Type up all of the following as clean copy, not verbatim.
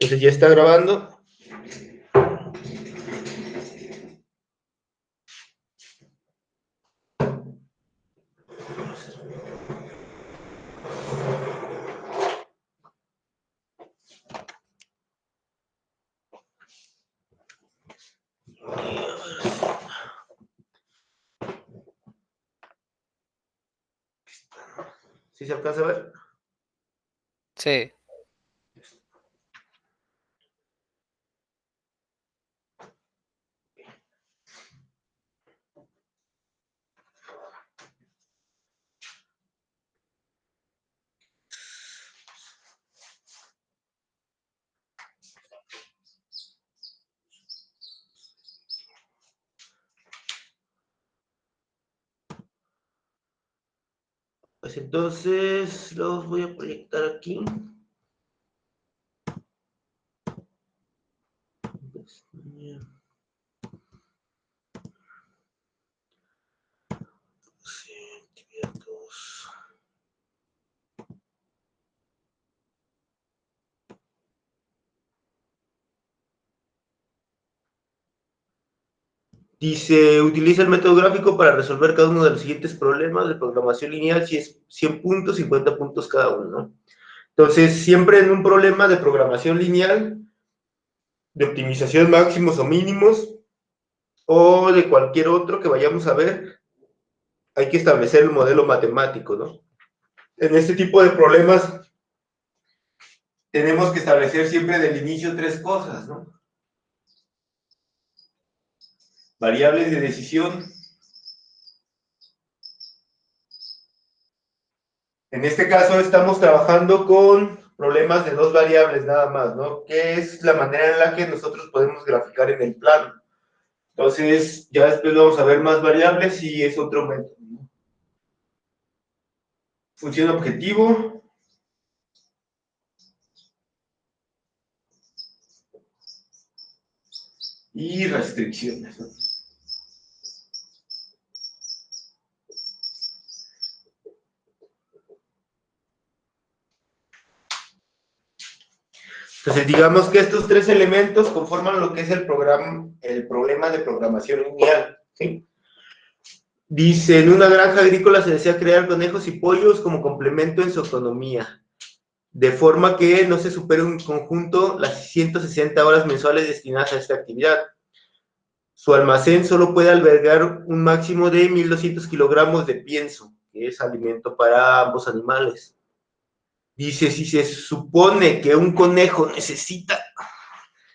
Entonces ya está grabando. ¿Sí se alcanza a ver? Sí. Pues entonces los voy a proyectar aquí. Dice, utiliza el método gráfico para resolver cada uno de los siguientes problemas de programación lineal, si es 100 puntos, 50 puntos cada uno, ¿no? Entonces, siempre en un problema de programación lineal, de optimización máximos o mínimos, o de cualquier otro que vayamos a ver, hay que establecer el modelo matemático, ¿no? En este tipo de problemas, tenemos que establecer siempre del inicio tres cosas, ¿no? Variables de decisión. En este caso estamos trabajando con problemas de dos variables nada más, ¿no? Que es la manera en la que nosotros podemos graficar en el plano. Entonces, ya después vamos a ver más variables y es otro método, ¿no? Función objetivo. Y restricciones, ¿no? Entonces, digamos que estos tres elementos conforman lo que es el problema de programación lineal, ¿sí? Dice, en una granja agrícola se desea crear conejos y pollos como complemento en su economía, de forma que no se supere en conjunto las 160 horas mensuales destinadas a esta actividad. Su almacén solo puede albergar un máximo de 1.200 kilogramos de pienso, que es alimento para ambos animales. Dice, si se supone que un conejo necesita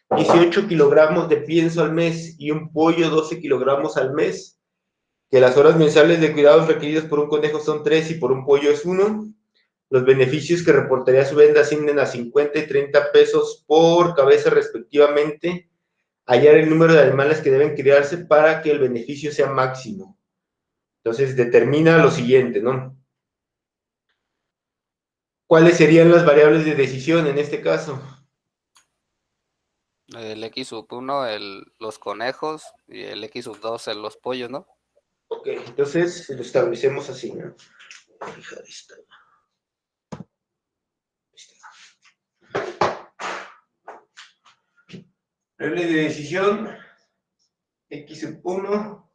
18 kilogramos de pienso al mes y un pollo 12 kilogramos al mes, que las horas mensuales de cuidados requeridos por un conejo son 3 y por un pollo es 1, los beneficios que reportaría su venta ascienden a 50 y 30 pesos por cabeza respectivamente. Hallar el número de animales que deben criarse para que el beneficio sea máximo. Entonces determina lo siguiente, ¿no? ¿Cuáles serían las variables de decisión en este caso? El X sub 1, los conejos, y el X sub 2, los pollos, ¿no? Ok, entonces lo establecemos así, ¿no? Fijar esta. Variable de decisión, X sub 1,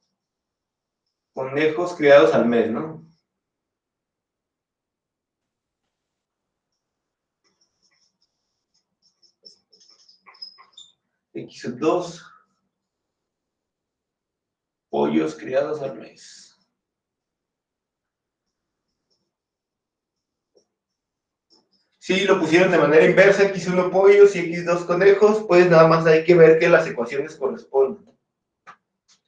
conejos criados al mes, ¿no? X sub 2, pollos criados al mes. Si lo pusieron de manera inversa, X1 pollos y X2 conejos, pues nada más hay que ver que las ecuaciones corresponden.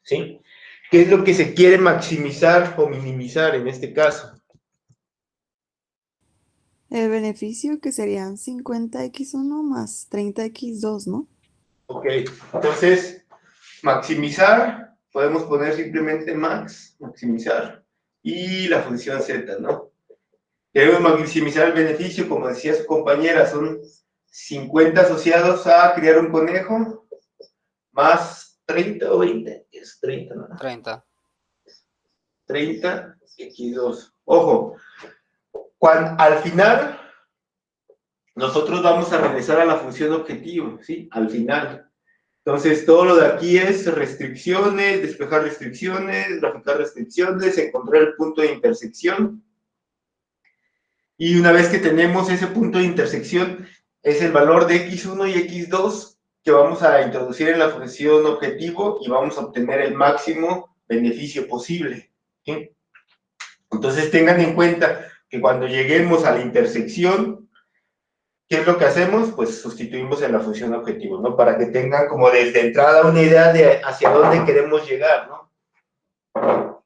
¿Sí? ¿Qué es lo que se quiere maximizar o minimizar en este caso? El beneficio que serían 50x1 más 30x2, ¿no? Ok, entonces, maximizar, podemos poner simplemente maximizar, y la función z, ¿no? Queremos maximizar el beneficio, como decía su compañera, son 50 asociados a criar un conejo, más 30 o 20, es 30, ¿no? 30. 30, x2. Ojo, al final nosotros vamos a regresar a la función objetivo, ¿sí? Al final. Entonces, todo lo de aquí es restricciones, despejar restricciones, graficar restricciones, encontrar el punto de intersección. Y una vez que tenemos ese punto de intersección, es el valor de x1 y x2 que vamos a introducir en la función objetivo y vamos a obtener el máximo beneficio posible, ¿sí? Entonces, tengan en cuenta que cuando lleguemos a la intersección, ¿qué es lo que hacemos? Pues sustituimos en la función objetivo, ¿no? Para que tengan como desde entrada una idea de hacia dónde queremos llegar, ¿no?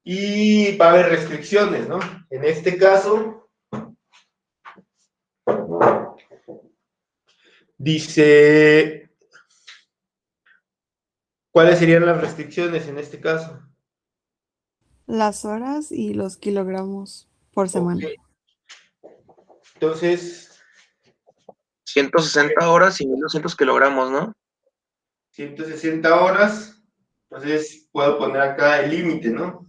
Y va a haber restricciones, ¿no? En este caso, dice, ¿cuáles serían las restricciones en este caso? Las horas y los kilogramos por Ok, semana. entonces, 160 horas y 1200 kilogramos, ¿no? 160 horas, entonces puedo poner acá el límite, ¿no?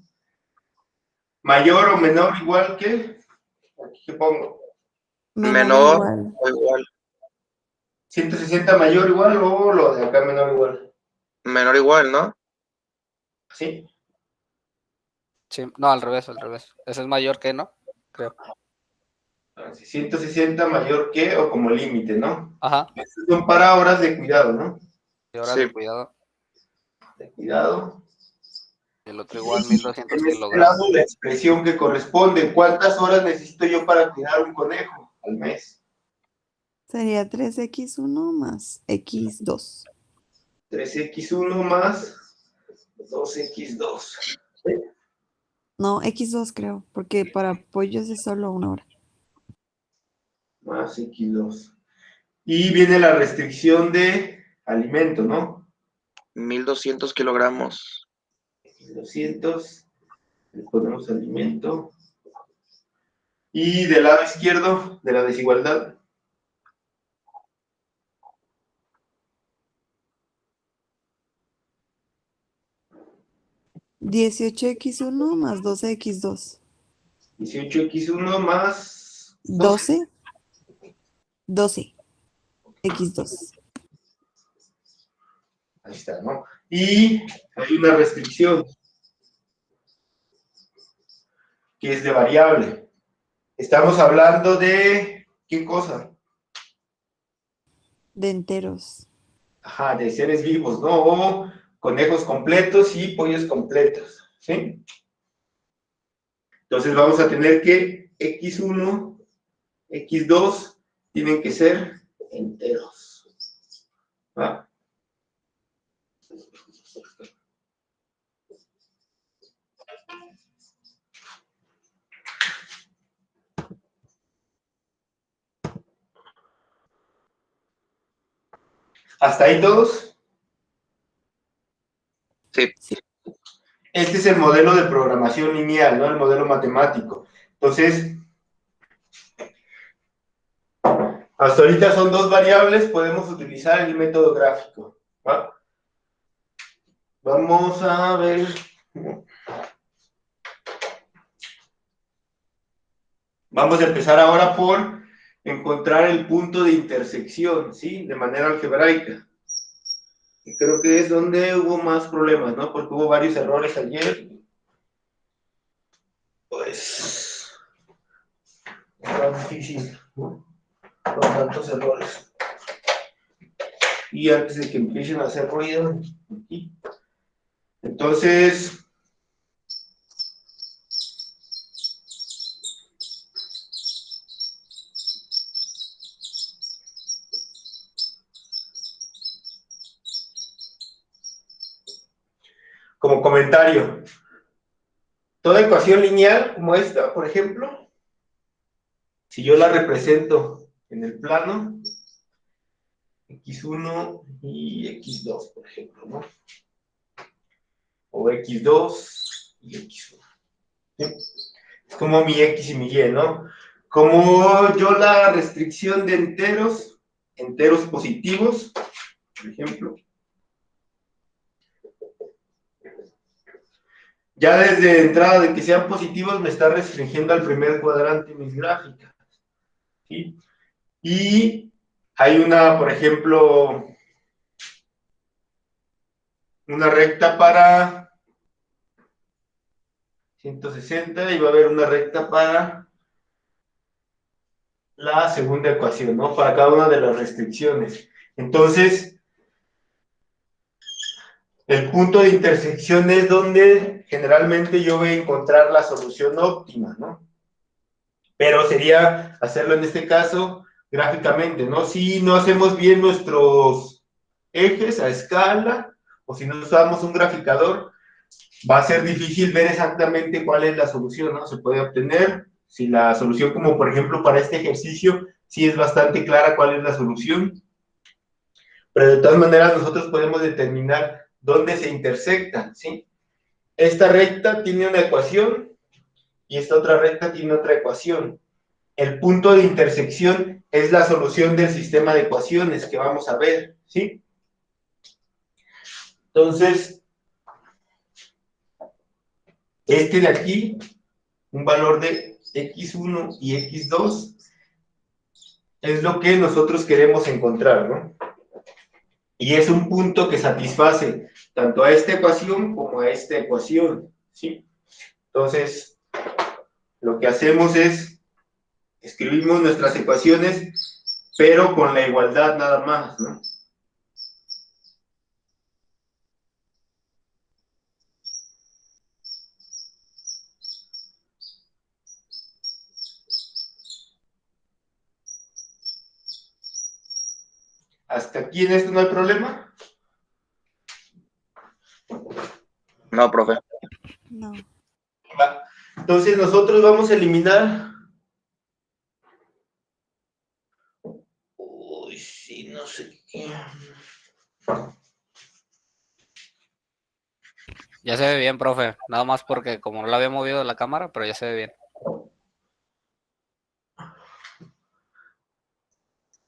Mayor o menor igual que, aquí que pongo, Menor o igual. o igual. 160 mayor igual o lo de acá menor igual, Menor igual, ¿no? ¿sí? Sí, no, al revés, al revés. Ese es mayor que, ¿no? Creo. 160 mayor que o como límite, ¿no? Ajá. Estos son para horas de cuidado, ¿no? Y horas Sí. de cuidado. De cuidado. Y el otro igual, Y 1200 en este kilogramos. lado la expresión que corresponde, ¿cuántas horas necesito yo para cuidar un conejo al mes? Sería 3x1 más x2. 3x1 más 2x2. No, x2 creo, porque para pollos es solo 1 hora. Más x2. Y viene la restricción de alimento, ¿no? 1200 kilogramos. 200. Le ponemos alimento. Y del lado izquierdo de la desigualdad. 18x1 más 12x2. 18x1 más 12. 12x2. Ahí está, ¿no? Y hay una restricción que es de variable. Estamos hablando de, ¿qué cosa? De enteros. Ajá, de seres vivos, ¿no? O conejos completos y pollos completos, ¿sí? Entonces vamos a tener que x1, x2 tienen que ser enteros. ¿Va? ¿Hasta ahí todos? Sí. Este es el modelo de programación lineal, ¿no? El modelo matemático. Entonces, hasta ahorita son dos variables, podemos utilizar el método gráfico, ¿va? Vamos a ver. Vamos a empezar ahora por encontrar el punto de intersección, ¿sí? De manera algebraica. Y creo que es donde hubo más problemas, ¿no? Porque hubo varios errores ayer. Pues, era difícil, ¿no? Con tantos errores. Y antes de que empiecen a hacer ruido, aquí. Entonces, como comentario, toda ecuación lineal como esta, por ejemplo, si yo la represento en el plano, x1 y x2, por ejemplo, ¿no? O x2 y x1. ¿Sí? Es como mi x y mi y, ¿no? Como yo la restricción de enteros, enteros positivos, por ejemplo, ya desde entrada de que sean positivos me está restringiendo al primer cuadrante mis gráficas. ¿sí? Y hay una, por ejemplo, una recta para 160 y va a haber una recta para la segunda ecuación, ¿no? Para cada una de las restricciones. Entonces, el punto de intersección es donde generalmente yo voy a encontrar la solución óptima, ¿no? Pero sería hacerlo en este caso gráficamente, ¿no? Si no hacemos bien nuestros ejes a escala, o si no usamos un graficador, va a ser difícil ver exactamente cuál es la solución, ¿no? Se puede obtener, si la solución, como por ejemplo para este ejercicio, sí es bastante clara cuál es la solución, pero de todas maneras nosotros podemos determinar dónde se intersectan, ¿sí? Esta recta tiene una ecuación y esta otra recta tiene otra ecuación. El punto de intersección es la solución del sistema de ecuaciones que vamos a ver, ¿sí? Entonces, este de aquí, un valor de x1 y x2, es lo que nosotros queremos encontrar, ¿no? Y es un punto que satisface tanto a esta ecuación como a esta ecuación, ¿sí? Entonces, lo que hacemos es, escribimos nuestras ecuaciones, pero con la igualdad nada más, ¿no? ¿Hasta aquí en esto no hay problema? No, profe. No. Va. Entonces nosotros vamos a eliminar. Uy, sí, no sé qué. Ya se ve bien, profe. Nada más porque como no la había movido la cámara, pero ya se ve bien.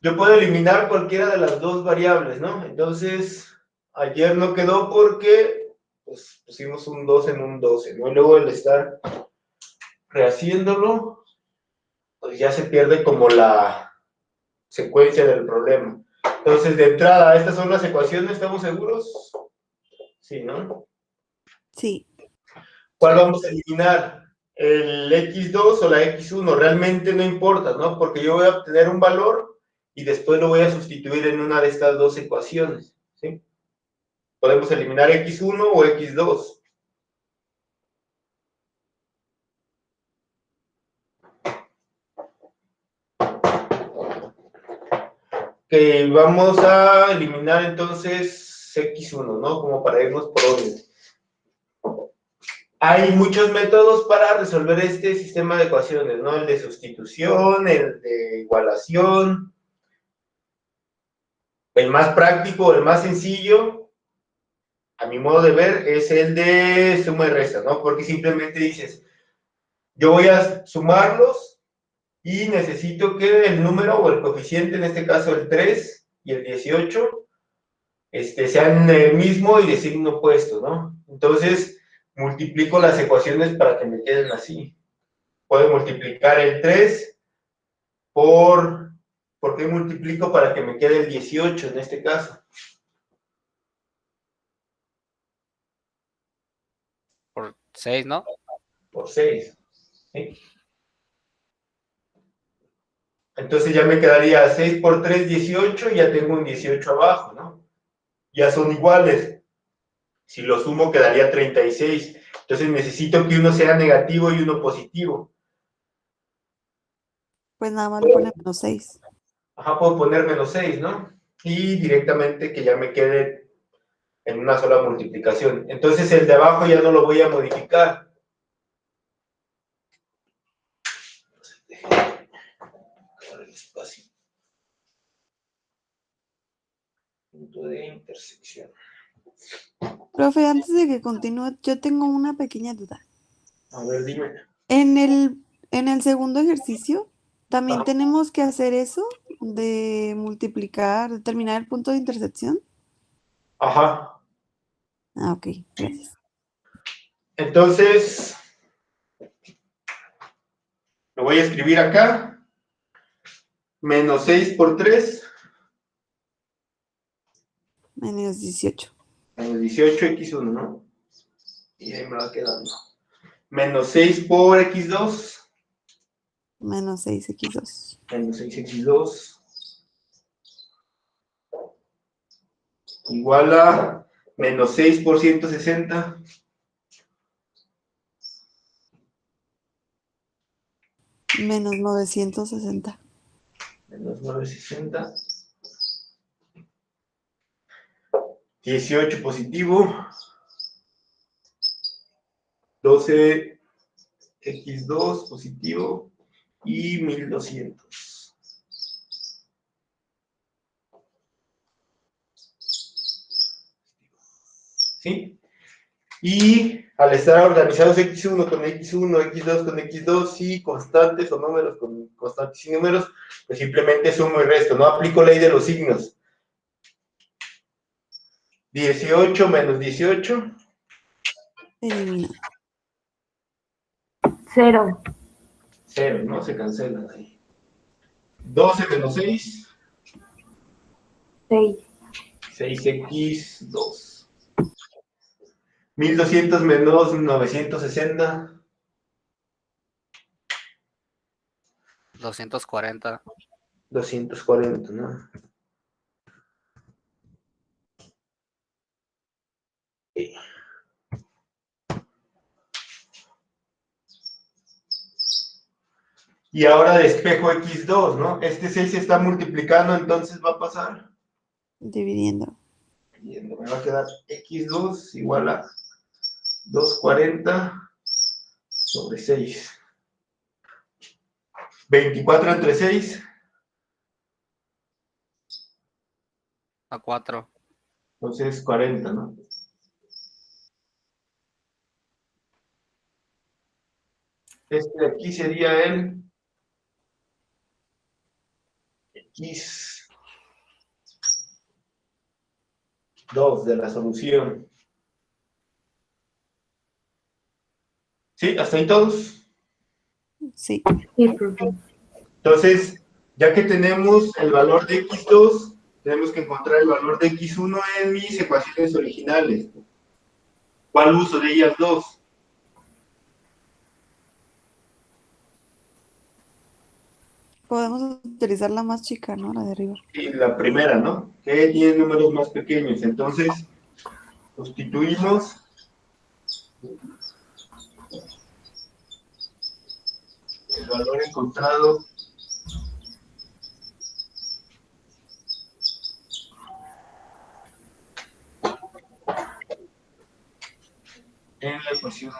Yo puedo eliminar cualquiera de las dos variables, ¿no? Entonces, ayer no quedó porque pues, pusimos un 2 en un 12, ¿no? Y luego el estar rehaciéndolo, pues ya se pierde como la secuencia del problema. Entonces, de entrada, estas son las ecuaciones, ¿estamos seguros? Sí, ¿no? Sí. ¿Cuál Sí. vamos a eliminar? ¿El x2 o la x1? Realmente no importa, ¿no? Porque yo voy a obtener un valor y después lo voy a sustituir en una de estas dos ecuaciones, ¿sí? Podemos eliminar x1 o x2. Que vamos a eliminar entonces x1, ¿no? Como para irnos por orden. Hay muchos métodos para resolver este sistema de ecuaciones, ¿no? El de sustitución, el de igualación. El más práctico, el más sencillo, a mi modo de ver, es el de suma y resta, ¿no? Porque simplemente dices, yo voy a sumarlos y necesito que el número o el coeficiente, en este caso el 3 y el 18, sean el mismo y de signo opuesto, ¿no? Entonces, multiplico las ecuaciones para que me queden así. Puedo multiplicar el 3 ¿por qué multiplico para que me quede el 18 en este caso? Por 6, ¿no? Por 6, ¿sí? Entonces ya me quedaría 6 por 3, 18, y ya tengo un 18 abajo, ¿no? Ya son iguales. Si lo sumo quedaría 36. Entonces necesito que uno sea negativo y uno positivo. Pues nada más le pone -6. Ajá, puedo poner -6, ¿no? Y directamente que ya me quede en una sola multiplicación. Entonces el de abajo ya no lo voy a modificar. Punto de intersección. Profe, antes de que continúe, yo tengo una pequeña duda. A ver, dime. En el segundo ejercicio, ¿también Ajá. tenemos que hacer eso de multiplicar, determinar el punto de intersección? Ajá. Ah, ok, gracias. Entonces, lo voy a escribir acá. Menos 6 por 3. Menos 18. Menos 18x1, ¿no? Y ahí me va quedando. Menos 6 por x2. Menos 6x2. Menos 6x2. Igual a menos 6 por 160. Menos 960. Menos 960. 18 positivo. 12x2 positivo. Y 1200. ¿Sí? Y al estar organizados x1 con x1, x2 con x2 y constantes o números con constantes y números, pues simplemente sumo y resto, no aplico ley de los signos. 18 menos 18. Elimina. 0. 0, ¿no? Se cancelan ahí. 12 menos 6. 6. 6x2. 1200 menos 960. 240. 240, ¿no? Y ahora despejo x2, ¿no? Este 6 se está multiplicando, entonces va a pasar. Dividiendo. Me va a quedar x2 igual a 240 sobre 6. 24 entre 6. A 4. Entonces 40, ¿no? Este de aquí sería el x2 de la solución. ¿Sí? ¿Hasta ahí todos? Sí. Sí, profe. Entonces, ya que tenemos el valor de x2, tenemos que encontrar el valor de x1 en mis ecuaciones originales. ¿Cuál uso de ellas dos? Podemos utilizar la más chica, ¿no? La de arriba. Y la primera, ¿no? Que tiene números más pequeños. Entonces, sustituimos el valor encontrado en la ecuación.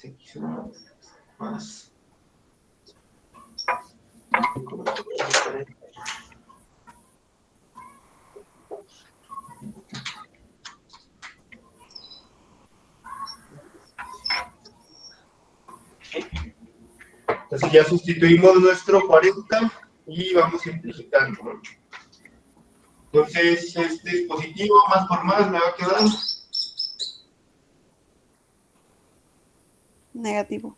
X1 más. Entonces ya sustituimos nuestro 40 y vamos simplificando, ¿no? Entonces, este es positivo, más por más me va a quedar Negativo.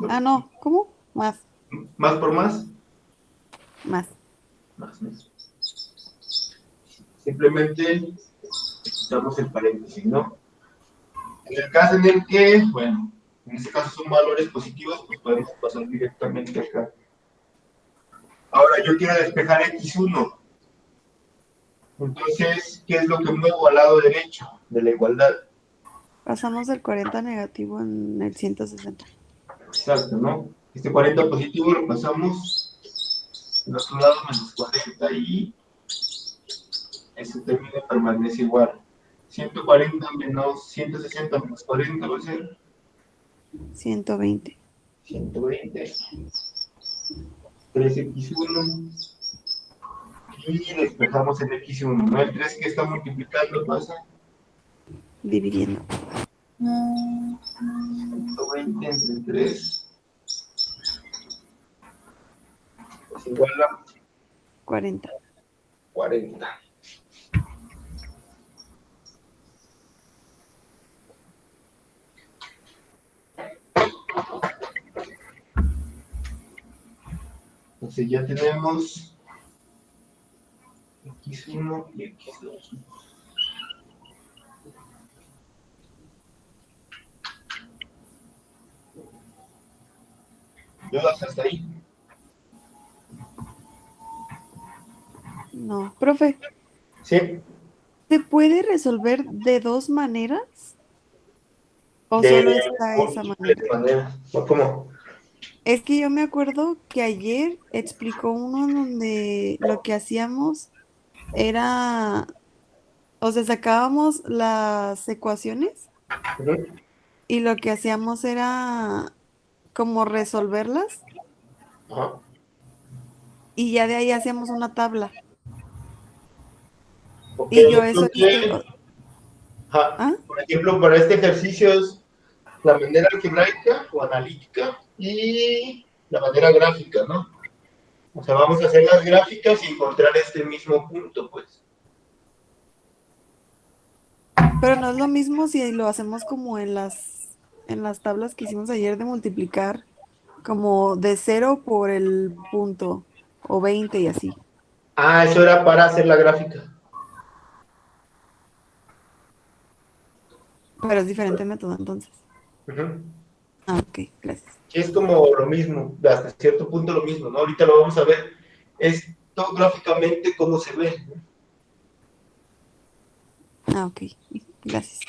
Ah, no. ¿Cómo? Más. más por más, Más. más. Simplemente quitamos el paréntesis, ¿no? En el caso en el que, bueno, en este caso son valores positivos, pues podemos pasar directamente acá. Ahora yo quiero despejar x1. Entonces, ¿qué es lo que muevo al lado derecho de la igualdad? Pasamos del 40 negativo en el 160. Exacto, ¿no? Este 40 positivo lo pasamos al otro lado menos 40 y ese término permanece igual. 140 menos 160 menos 40 va a ser 120. 120. 3x1 y despejamos el x1, ¿no? El 3 que está multiplicando pasa Dividiendo. 120 entre 3 es igual a 40. 40. Entonces ya tenemos X1 y X2. ¿Dudas hasta ahí? No, profe, Sí. ¿se puede resolver de dos maneras? ¿O solo está esa manera? manera. ¿O cómo? Es que yo me acuerdo que ayer explicó uno en donde lo que hacíamos era, o sea, sacábamos las ecuaciones Ujú. y lo que hacíamos era como resolverlas Ajá. y ya de ahí hacíamos una tabla. Ok, Y yo eso hice, entonces, ajá, ¿ah? por ejemplo, para este ejercicio es la manera algebraica o analítica y la manera gráfica, ¿no? O sea, vamos a hacer las gráficas y encontrar este mismo punto, pues. Pero no es lo mismo si lo hacemos como en las tablas que hicimos ayer de multiplicar, como de 0 por el punto o 20 y así. Ah, eso era para hacer la gráfica. Pero es diferente método entonces. Ujú. Ah, ok, gracias. Sí, es como lo mismo, hasta cierto punto lo mismo, ¿no? Ahorita lo vamos a ver. Esto gráficamente cómo se ve, ¿no? Ah, ok, gracias.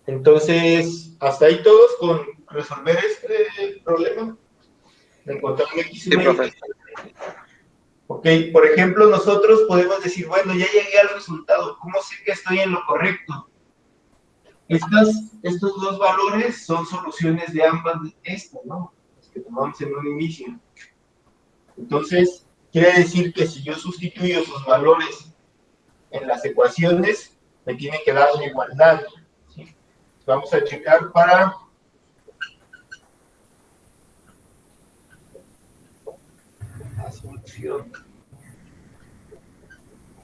Entonces, hasta ahí todos con resolver este problema. Encontrar un Sí, X1 y profe. X2. Ok, por ejemplo, nosotros podemos decir, bueno, ya llegué al resultado. ¿Cómo sé que estoy en lo correcto? Estos dos valores son soluciones de ambas de estas, ¿no? Las que tomamos en un inicio. Entonces, quiere decir que si yo sustituyo sus valores en las ecuaciones, me tiene que dar una igualdad. ¿Sí? Vamos a checar para la solución.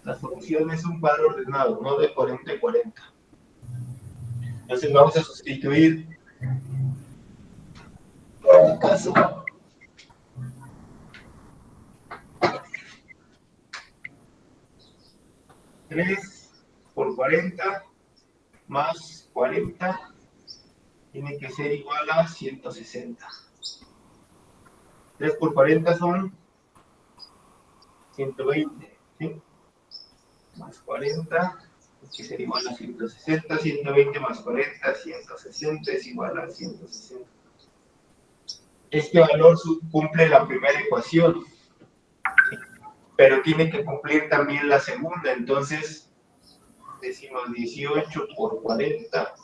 La solución es un cuadro ordenado, no de 40 y 40. Entonces vamos a sustituir, en el caso, 3 por 40 más 40 tiene que ser igual a 160. 3 por 40 son 120, ¿sí? Más 40, que sería igual a 160, 120 más 40, 160 es igual a 160. Este valor cumple la primera ecuación, pero tiene que cumplir también la segunda, entonces decimos 18 por 40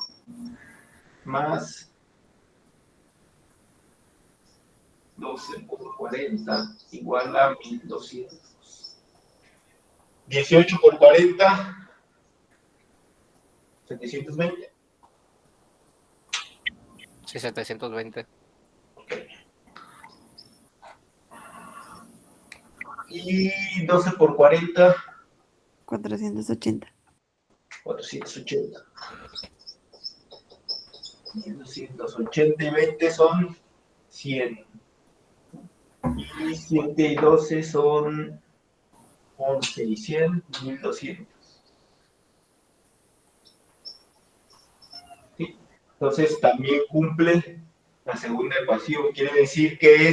más 12 por 40 igual a 1200. 18 por 40, 720. Sí, 720. Y 12 por 40, 480. 480. Y 280 y 20 son 100. Y 7 y 12 son 11 y 100, 1200. ¿Sí? Entonces también cumple la segunda ecuación. Quiere decir que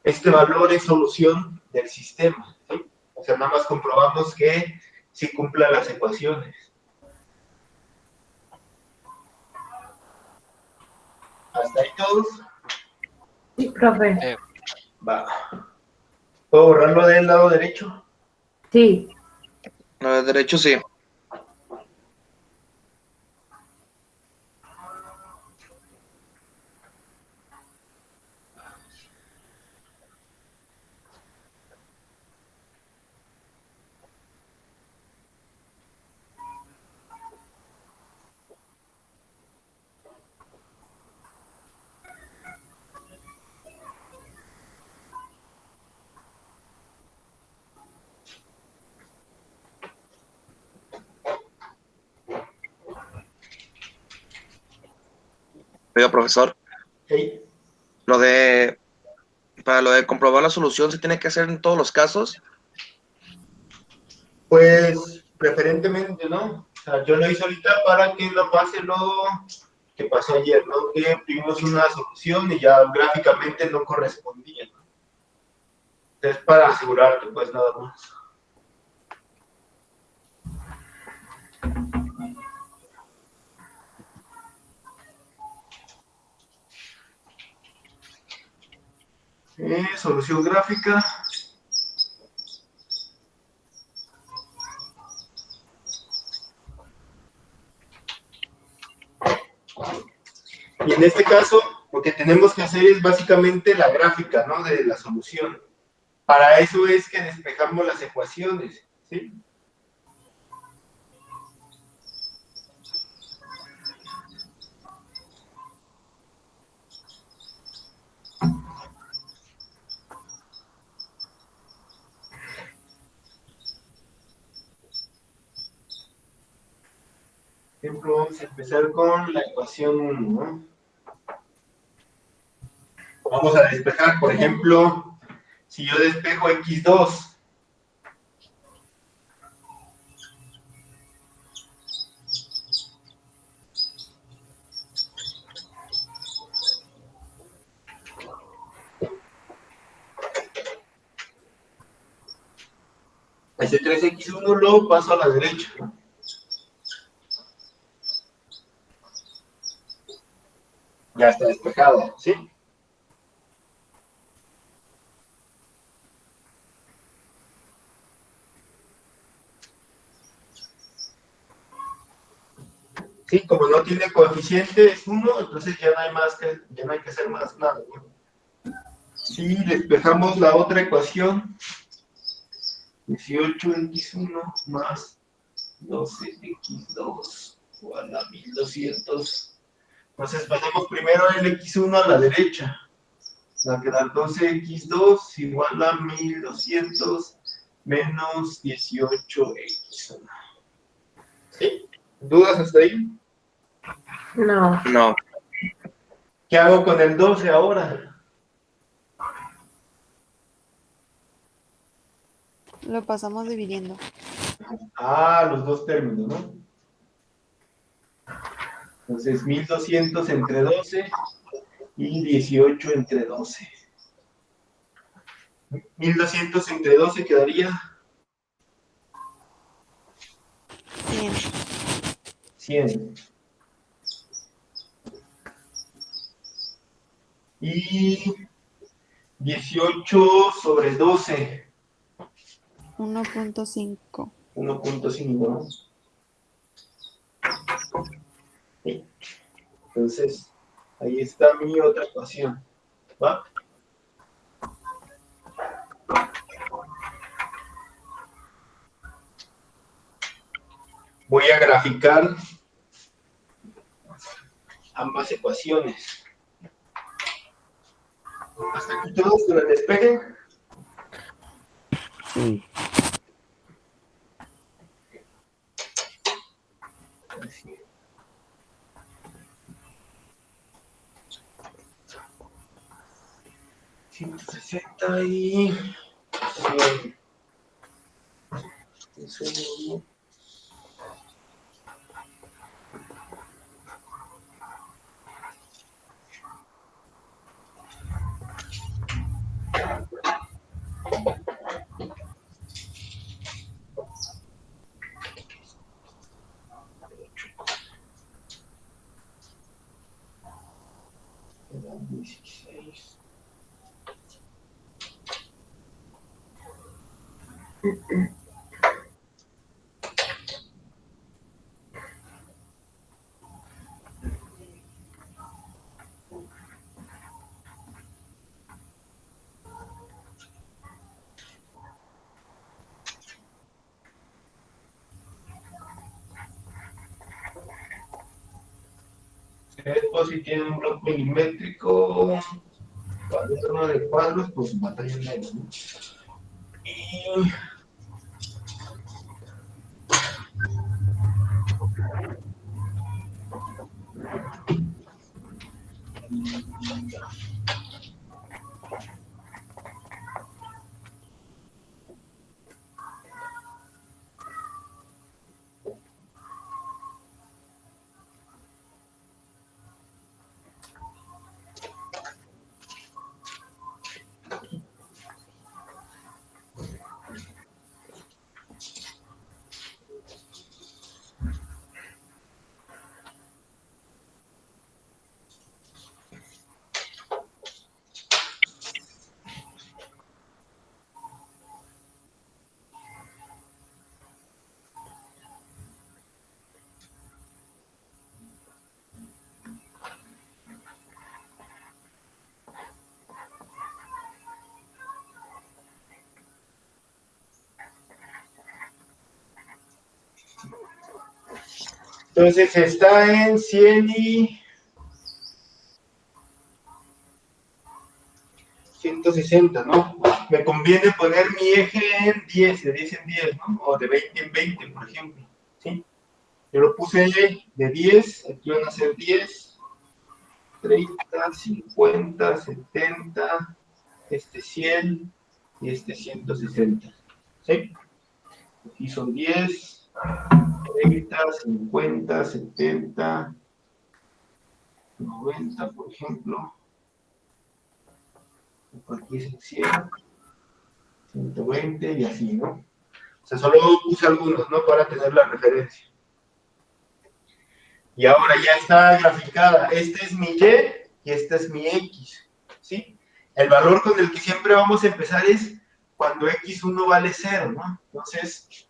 este valor es solución del sistema. ¿Sí? O sea, nada más comprobamos que sí cumpla las ecuaciones. ¿Hasta ahí todos? Sí, profe. Va. ¿Puedo borrarlo del lado derecho? Sí. No, de derecho sí. Oiga, profesor, ¿Sí? lo de Para lo de comprobar la solución, ¿se tiene que hacer en todos los casos? Pues preferentemente no. O sea, yo lo hice ahorita para que no pase lo que pasó ayer, ¿no? Que tuvimos una solución y ya gráficamente no correspondía, ¿no? Entonces, para asegurarte, pues nada más. Solución gráfica. Y en este caso, lo que tenemos que hacer es básicamente la gráfica, ¿no? De la solución. Para eso es que despejamos las ecuaciones, ¿sí? Por ejemplo, vamos a empezar con la ecuación 1, ¿no? Vamos a despejar, por ejemplo, si yo despejo x2, ese 3x1 lo paso a la derecha, ¿no? Ya está despejado, ¿sí? Sí, como no tiene coeficiente, es 1, entonces ya no hay más que, ya no hay que hacer más nada, ¿no? Si despejamos la otra ecuación, 18x1 más 12x2 igual a 1200. Entonces pasamos primero el x1 a la derecha. Va a quedar 12x2 igual a 1200 menos 18x1. ¿Sí? ¿Dudas hasta ahí? No. No. ¿Qué hago con el 12 ahora? Lo pasamos dividiendo. Ah, los dos términos, ¿no? Entonces 1200 entre 12 y 18 entre 12. 1200 entre 12 quedaría 100. 100. Y 18 sobre 12. 1.5. 1.5, ¿no? Sí. Entonces, ahí está mi otra ecuación. ¿Va? Voy a graficar ambas ecuaciones. Hasta aquí todos con el despegue. Sí. $160 y 100. Un segundo. Quedan 16. Después, si tienen un bloque milimétrico, cuaderno de cuadros, pues batalla menos, ¿no? Y Entonces está en 100 y 160, ¿no? Me conviene poner mi eje en 10, de 10 en 10, ¿no? O de 20 en 20, por ejemplo, ¿sí? Yo lo puse de 10, aquí van a ser 10, 30, 50, 70, este 100 y este 160, ¿sí? Aquí son 10, 30, 50, 70, 90, por ejemplo. Aquí es el 100, 120 y así, ¿no? O sea, solo puse algunos, ¿no? Para tener la referencia. Y ahora ya está graficada. Este es mi Y y este es mi X, ¿sí? El valor con el que siempre vamos a empezar es cuando X1 vale 0, ¿no? Entonces,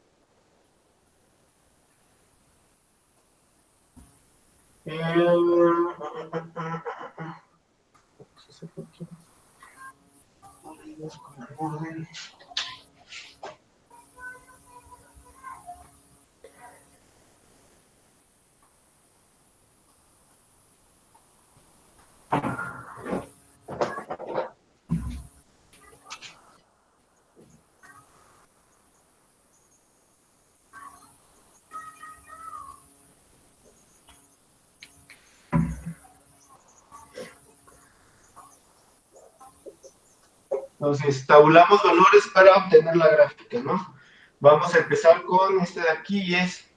entonces, tabulamos valores para obtener la gráfica, ¿no? Vamos a empezar con este de aquí y es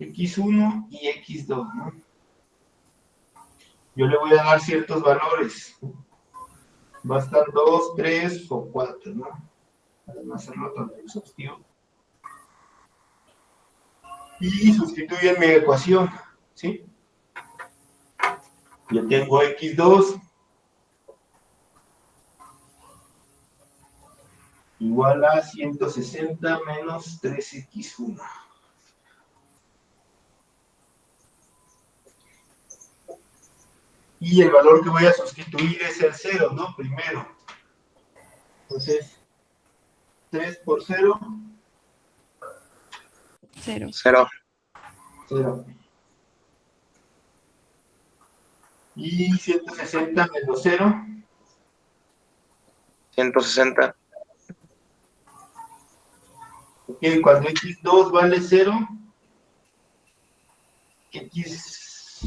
X1 y X2, ¿no? Yo le voy a dar ciertos valores. Va a estar 2, 3 o 4, ¿no? Para no hacerlo tan exhaustivo. Y sustituyen mi ecuación, ¿sí? Yo tengo X2 igual a 160 menos 3X1. Y el valor que voy a sustituir es el 0, ¿no? Primero. Entonces, 3 por 0, 0. 0. 0. Y 160 menos 0, 160. ok, cuando X2 vale 0,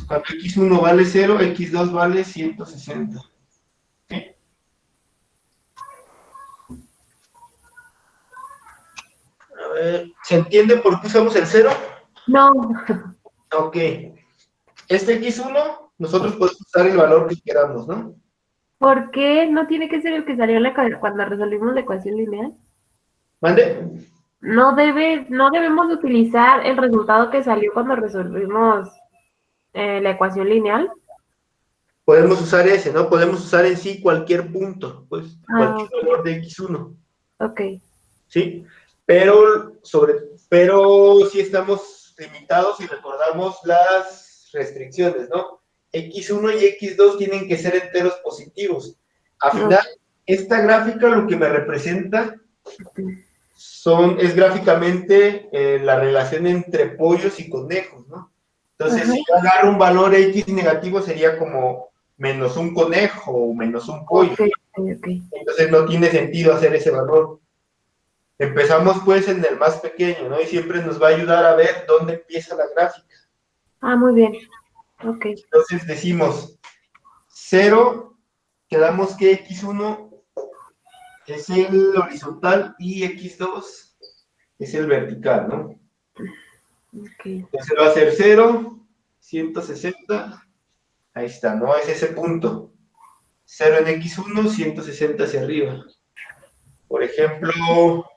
cuando X1 vale 0, X2 vale 160. ¿Sí? A ver, ¿se entiende por qué usamos el 0? No, Ok. Este X1, nosotros podemos usar el valor que queramos, ¿no? ¿por qué no tiene que ser el que salió en cuando resolvimos la ecuación lineal? ¿Mande? No debemos utilizar el resultado que salió cuando resolvimos la ecuación lineal. Podemos usar ese, ¿no? Podemos usar en sí cualquier punto, pues, cualquier Ok. valor de X1, Ok. ¿sí? Pero sí estamos limitados y recordamos las restricciones, ¿no? X1 y X2 tienen que ser enteros positivos. Al final, esta gráfica lo que me representa es gráficamente la relación entre pollos y conejos, ¿no? Entonces, Ajá. si yo agarro un valor X negativo, sería como menos un conejo o menos un pollo. Ok, ok. Entonces, no tiene sentido hacer ese valor. Empezamos, pues, en el más pequeño, ¿no? Y siempre nos va a ayudar a ver dónde empieza la gráfica. Ah, muy bien. Ok. Entonces, decimos 0, quedamos que X1 es el horizontal y X2 es el vertical, ¿no? Ok. Entonces va a ser 0, 160, ahí está, ¿no? Es ese punto. 0 en X1, 160 hacia arriba. Por ejemplo,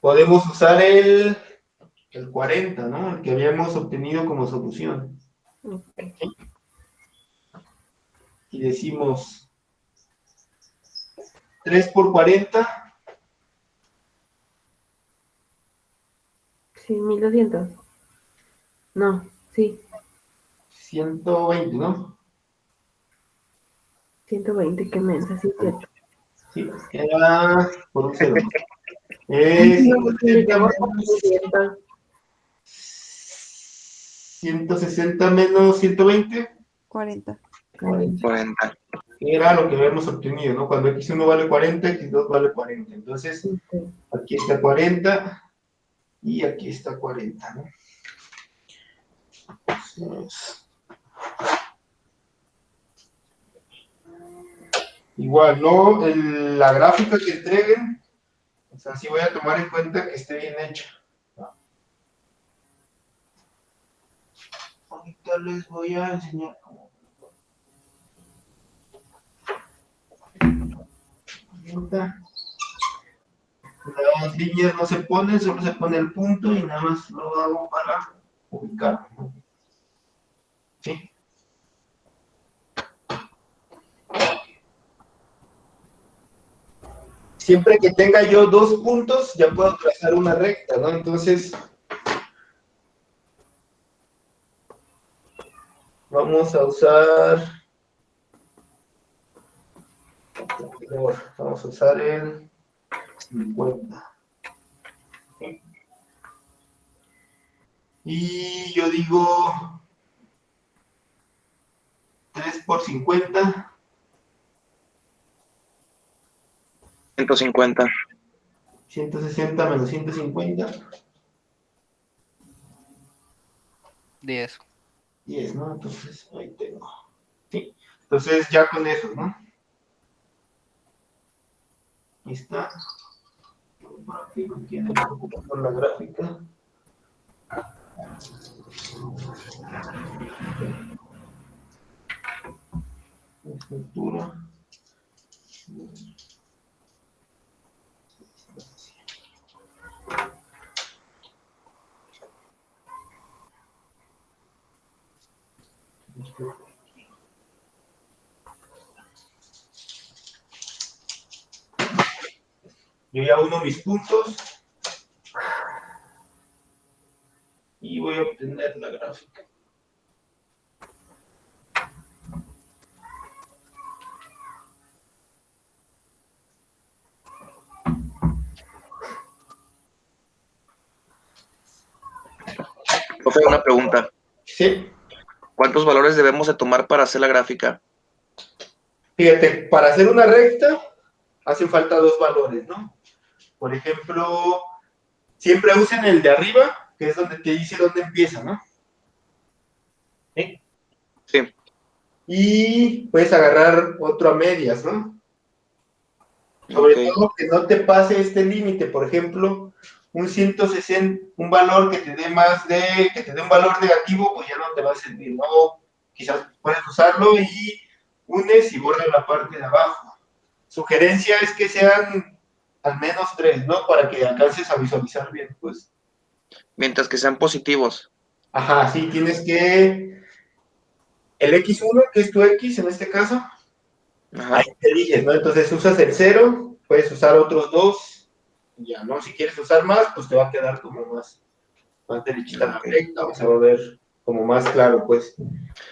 podemos usar el 40, ¿no? El que habíamos obtenido como solución. Ok. Y decimos 3 por 40, Sí, 1200. No, sí, 120, ¿no? 120, qué mensa, sí, es cierto. Sí, era por un 0, ¿no? 160 Multipliquemos por menos 200. 160 menos 120. 40. 40. Era lo que habíamos obtenido, ¿no? Cuando x1 vale 40, x2 vale 40. Entonces, aquí está 40 y aquí está 40, ¿no? Entonces, igual, ¿no? La gráfica que entreguen, o sea, sí voy a tomar en cuenta que esté bien hecha. Ahorita les voy a enseñar cómo. Las líneas no se ponen, solo se pone el punto y nada más lo hago para ubicar, ¿no? ¿Sí? Siempre que tenga yo 2 puntos, ya puedo trazar una recta, ¿no? Entonces, vamos a usar, vamos a usar el 50. ¿Sí? Y yo digo 3 por 50. 150. 160 menos 150. 10. 10, ¿no? Entonces, ahí tengo. Sí. Entonces, ya con eso, ¿no? Ahí está. Por aquí lo tienen por la gráfica. Estructura. Yo ya uno mis puntos y voy a obtener la gráfica. Profe, una pregunta. Sí. ¿Cuántos valores debemos de tomar para hacer la gráfica? Fíjate, para hacer una recta hacen falta 2 valores, ¿no? Por ejemplo, siempre usen el de arriba, que es donde te dice dónde empieza, ¿no? ¿Sí? Sí. Y puedes agarrar otro a medias, ¿no? Sobre Ok. todo que no te pase este límite, por ejemplo, un 160, un valor que te dé que te dé un valor negativo, pues ya no te va a servir, ¿no? Quizás puedes usarlo y unes y borras la parte de abajo. Sugerencia es que sean al menos 3, ¿no? Para que alcances a visualizar bien, pues. Mientras que sean positivos. Ajá, sí, tienes que... El x1, que es tu x en este caso, Ajá. ahí te eliges, ¿no? Entonces usas el 0, puedes usar otros 2, ya, ¿no? Si quieres usar más, pues te va a quedar como más derechita la Ok. recta, o se va a ver como más claro, pues.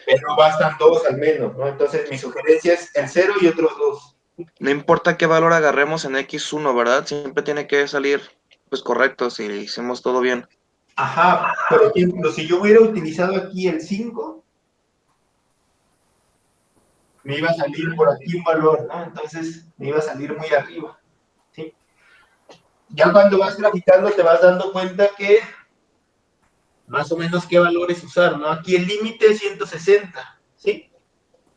Pero bastan 2 al menos, ¿no? Entonces mi sugerencia es el 0 y otros 2. No importa qué valor agarremos en X1, ¿verdad? Siempre tiene que salir, pues, correcto, si hicimos todo bien. Ajá, por ejemplo, si yo hubiera utilizado aquí el 5, me iba a salir por aquí un valor, ¿no? Entonces me iba a salir muy arriba, ¿sí? Ya cuando vas graficando te vas dando cuenta que más o menos qué valores usar, ¿no? Aquí el límite es 160, ¿sí?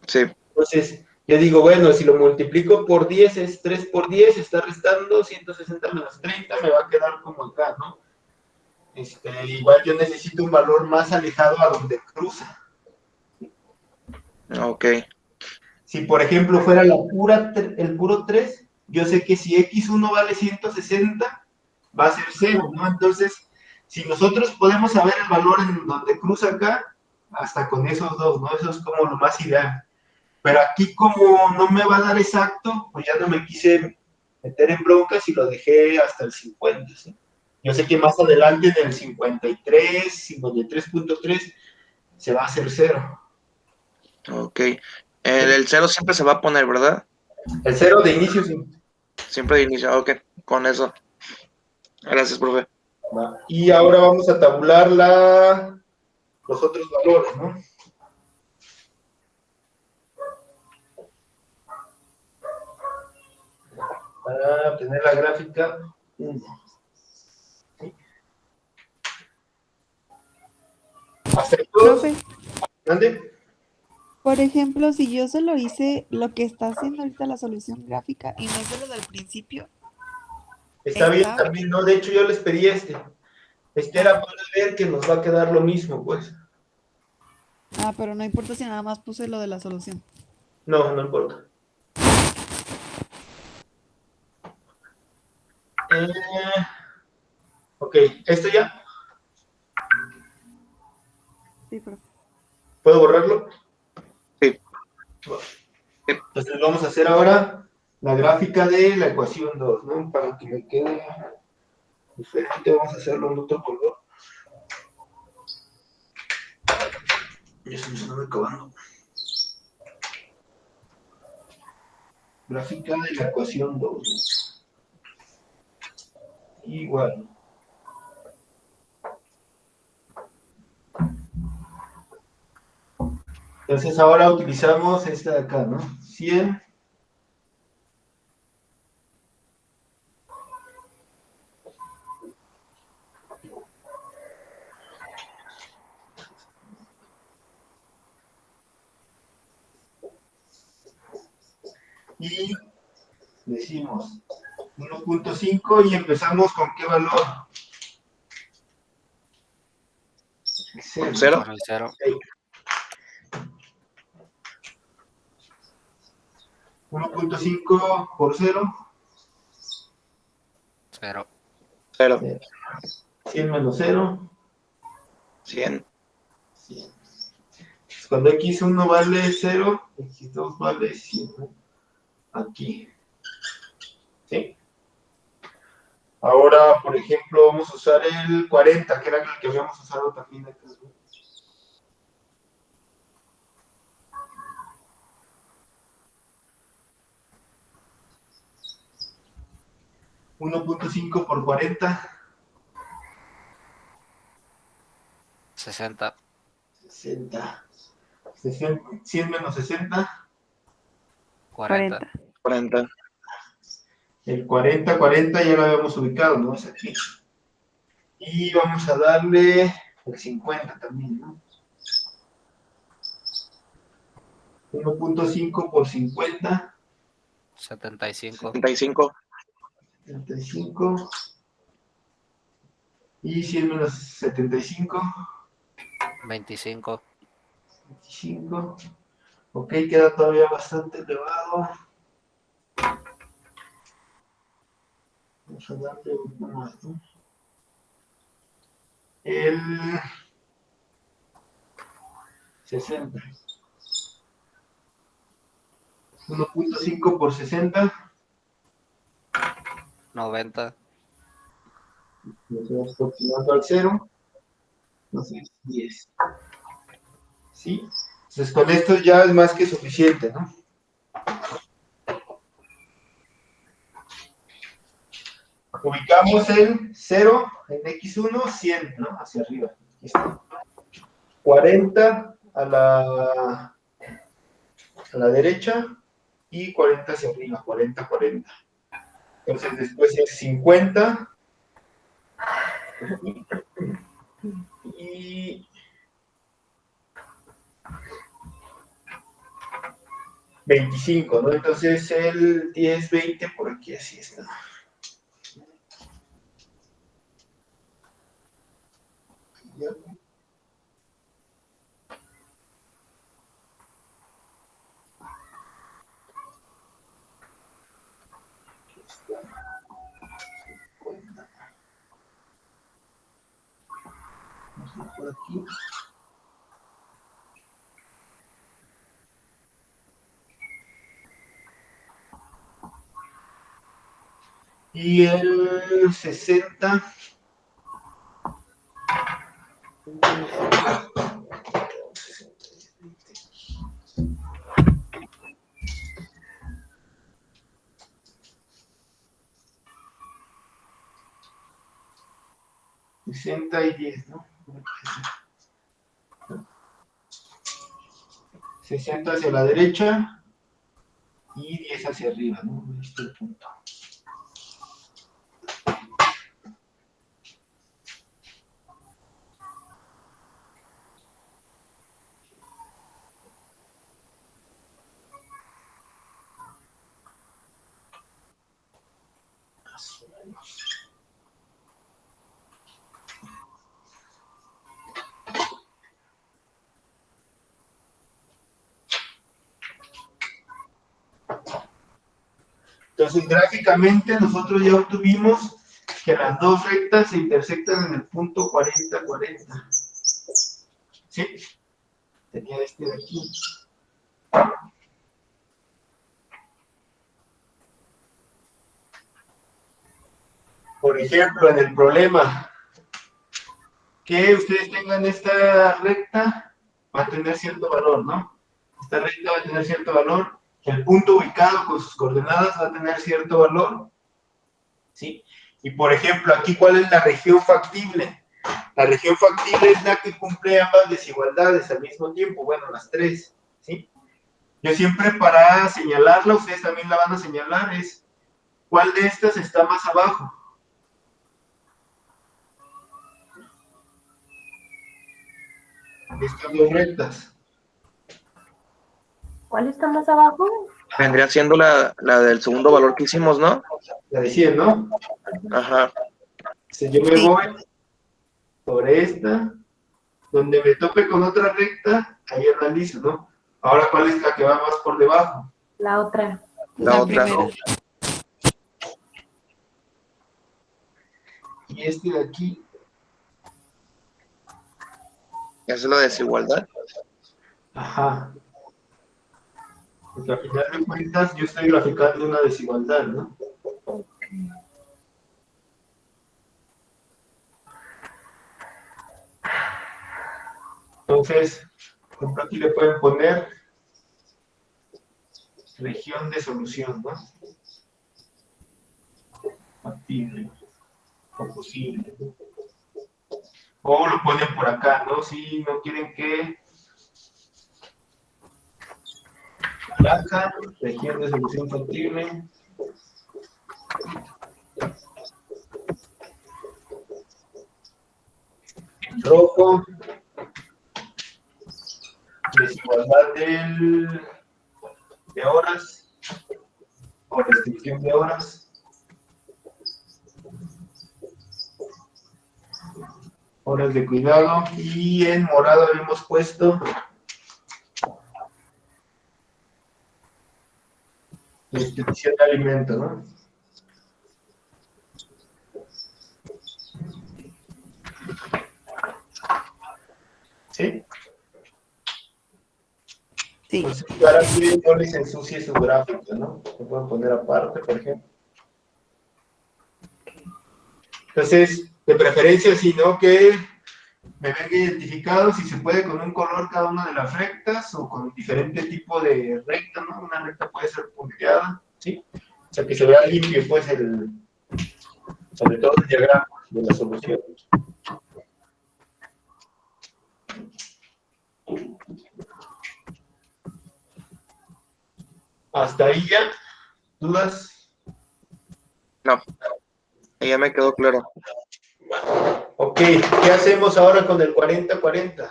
Sí. Entonces, yo digo, bueno, si lo multiplico por 10 es 3 por 10, está restando 160 menos 30, me va a quedar como acá, ¿no? Igual yo necesito un valor más alejado a donde cruza. Ok. Si, por ejemplo, fuera el puro 3, yo sé que si x1 vale 160, va a ser 0, ¿no? Entonces, si nosotros podemos saber el valor en donde cruza acá, hasta con esos dos, ¿no? Eso es como lo más ideal. Pero aquí como no me va a dar exacto, pues ya no me quise meter en broncas y lo dejé hasta el 50, ¿sí? Yo sé que más adelante en el 53.3 se va a hacer 0. Ok. El 0 siempre se va a poner, ¿verdad? El 0 de inicio, sí. Siempre de inicio. Ok. Con eso. Gracias, profe. ¿Va? Y ahora vamos a tabular los otros valores, ¿no? Para obtener la gráfica 1. ¿Aceptos? Profe, ¿Mande? por ejemplo, si yo solo hice lo que está haciendo ahorita la solución gráfica y no hice lo del principio, Está bien ¿está? también, ¿no? De hecho, yo les pedí este. Este era para ver que nos va a quedar lo mismo, pues. Ah, pero no importa si nada más puse lo de la solución. No, no importa. Ok, ¿esto ya? Sí, profe. ¿Puedo borrarlo? Sí. Entonces vamos a hacer ahora la gráfica de la ecuación 2, ¿no? Para que me quede diferente, vamos a hacerlo en otro color. Ya se me está acabando. Gráfica de la ecuación 2. Igual. Entonces ahora utilizamos esta de acá, ¿no? 100. Y decimos 1.5 y empezamos con qué valor. ¿Con 0? Con el 0. 1.5 por 0. 0. 0. 100 menos 0. 100. 100. Cuando x1 vale 0, x2 vale 100. Aquí. ¿Sí? Ahora, por ejemplo, vamos a usar el 40, que era el que habíamos usado también acá. 1.5 por 40. 60. 60. 100 menos 60. 40. 40. El 40, 40 ya lo habíamos ubicado, ¿no? Es aquí. Y vamos a darle el 50 también, ¿no? 1.5 por 50. 75. 75. 75. Y 100 menos 75. 25. 25. Ok, queda todavía bastante elevado. Vamos a darle un poco más, ¿no? El 60. 1.5 por 60. 90. Nos vamos aproximando al 0. Entonces, 10. ¿Sí? Entonces, con esto ya es más que suficiente, ¿no? Ubicamos el 0 en x1, 100, ¿no? Hacia arriba. Aquí está. 40 a la derecha y 40 hacia arriba, 40, 40. Entonces, después es 50 y 25, ¿no? Entonces, el 10, 20, por aquí así está. Ya. Vamos a ir por aquí. Y el 60. 60 y 10, ¿no? 60 hacia la derecha y 10 hacia arriba, ¿no? Este es el punto. Entonces, gráficamente, nosotros ya obtuvimos que las dos rectas se intersectan en el punto 40-40. ¿Sí? Tenía este de aquí. Por ejemplo, en el problema, que ustedes tengan esta recta, va a tener cierto valor, ¿no? Esta recta va a tener cierto valor. El punto ubicado con sus coordenadas va a tener cierto valor. ¿Sí? Y por ejemplo, aquí, ¿cuál es la región factible? La región factible es la que cumple ambas desigualdades al mismo tiempo, bueno, las tres, ¿sí? Yo siempre para señalarla, ustedes también la van a señalar, es ¿cuál de estas está más abajo? Estas dos rectas. ¿Cuál está más abajo? Vendría siendo la del segundo valor que hicimos, ¿no? La de 100, ¿no? Ajá. Si yo me voy sobre esta, donde me tope con otra recta, ahí analizo, ¿no? Ahora, ¿cuál es la que va más por debajo? La otra. La otra. primera. Y este de aquí, Esa es la desigualdad. ajá. Porque al final de cuentas yo estoy graficando una desigualdad, ¿no? Entonces, por ejemplo, aquí le pueden poner región de solución, ¿no? Factible o posible. O lo ponen por acá, ¿no? Si no quieren que naranja, región de solución factible. Rojo, desigualdad de horas o restricción de horas. Horas de cuidado. Y en morado hemos puesto restricción de alimento, ¿no? ¿Sí? Sí. Entonces, para que no les ensucie su gráfico, ¿no? Lo pueden poner aparte, por ejemplo. Entonces, de preferencia, si no, que me venga identificado, si se puede, con un color cada una de las rectas o con diferente tipo de recta, ¿no? Una recta puede ser punteada, ¿sí? O sea, que se vea limpio, pues, sobre todo el diagrama de la solución. Hasta ahí ya. ¿Dudas? No. Ahí ya me quedó claro. Ok, ¿qué hacemos ahora con el 40-40?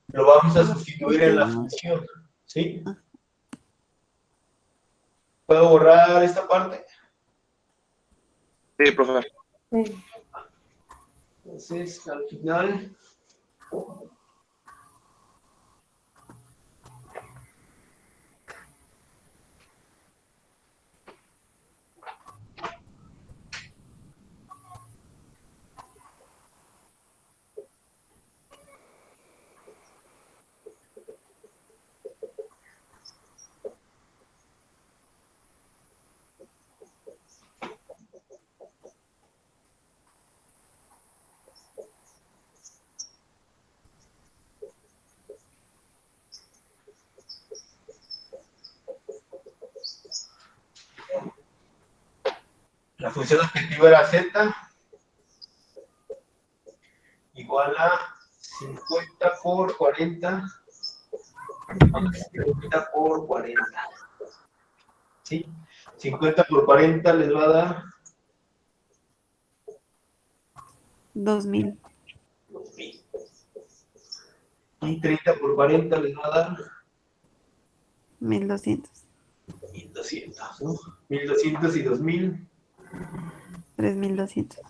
Lo vamos a sustituir en la función, ¿sí? ¿Puedo borrar esta parte? Sí, profe. Sí. Entonces, al final... La función objetiva era z, a 50 por 40. 50 por 40. ¿Sí? 50 por 40 les va a dar 2000. 2000. Y 30 por 40 les va a dar 1200. 1200, ¿no? 1200 y 2000. 3200.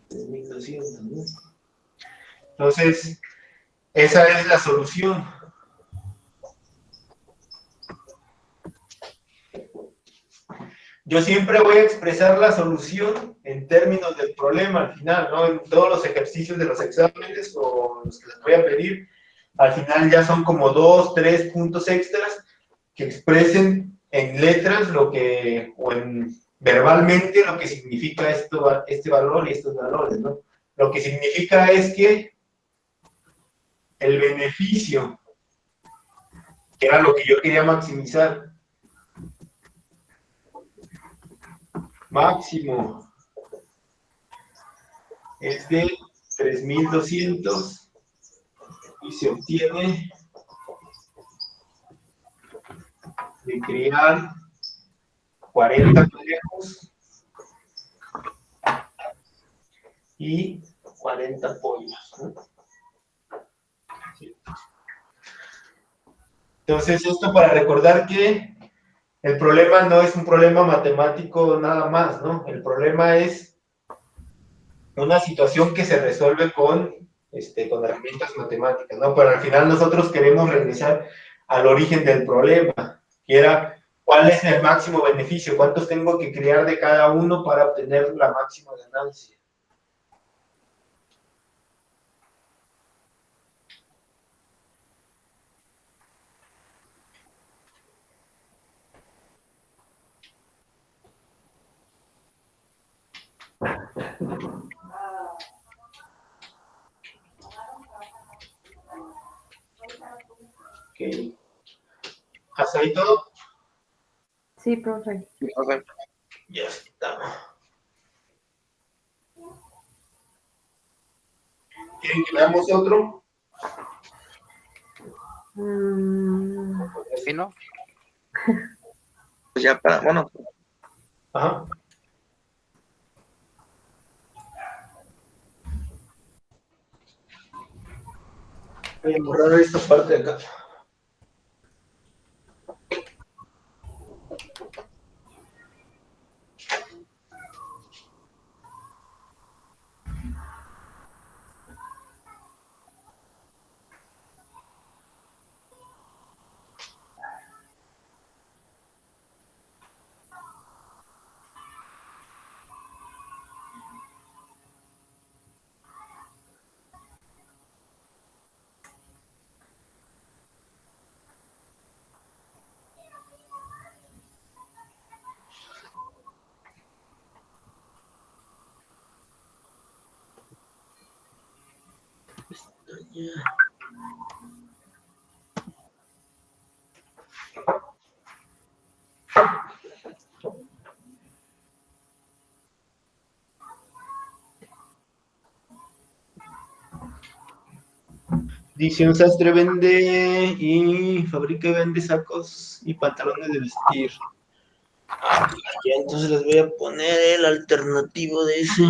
3200, ¿no? Entonces, esa es la solución. Yo siempre voy a expresar la solución en términos del problema al final, ¿no? En todos los ejercicios de los exámenes o los que les voy a pedir, al final ya son como 2, 3 puntos extras que expresen en letras lo que, o en verbalmente lo que significa esto, este valor y estos valores, ¿no? Lo que significa es que el beneficio, que era lo que yo quería maximizar, máximo es de 3200 y se obtiene de criar 40 conejos y 40 pollos, ¿no? Sí. Entonces, esto para recordar que el problema no es un problema matemático nada más, ¿no? El problema es una situación que se resuelve con herramientas matemáticas, ¿no? Pero al final nosotros queremos regresar al origen del problema, que era cuál es el máximo beneficio, cuántos tengo que crear de cada uno para obtener la máxima ganancia. Ok. ¿Hasta ahí todo? Sí, profe. Ok. Ya está. ¿Quieren que veamos otro? ¿Sí, no? Pues ya para, bueno, Ajá. Voy a borrar esta parte de acá. Dice, un sastre vende y fabrica y vende sacos y pantalones de vestir. Ya, entonces les voy a poner el alternativo de ese.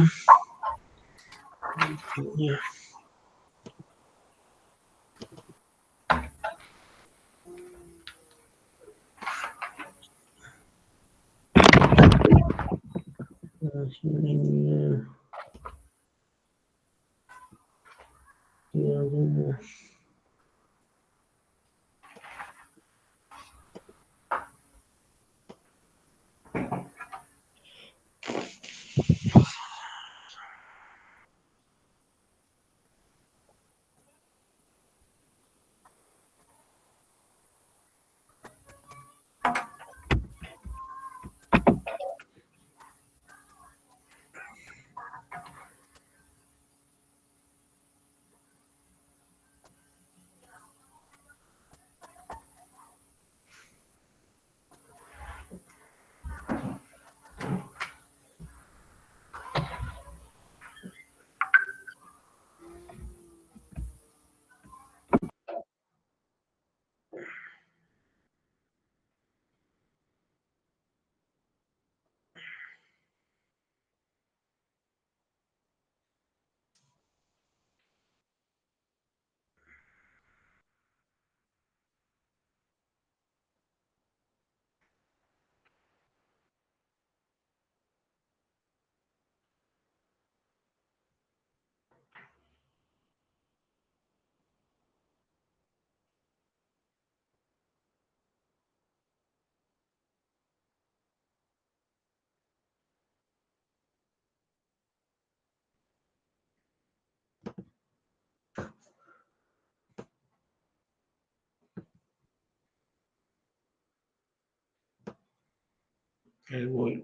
Ahí voy.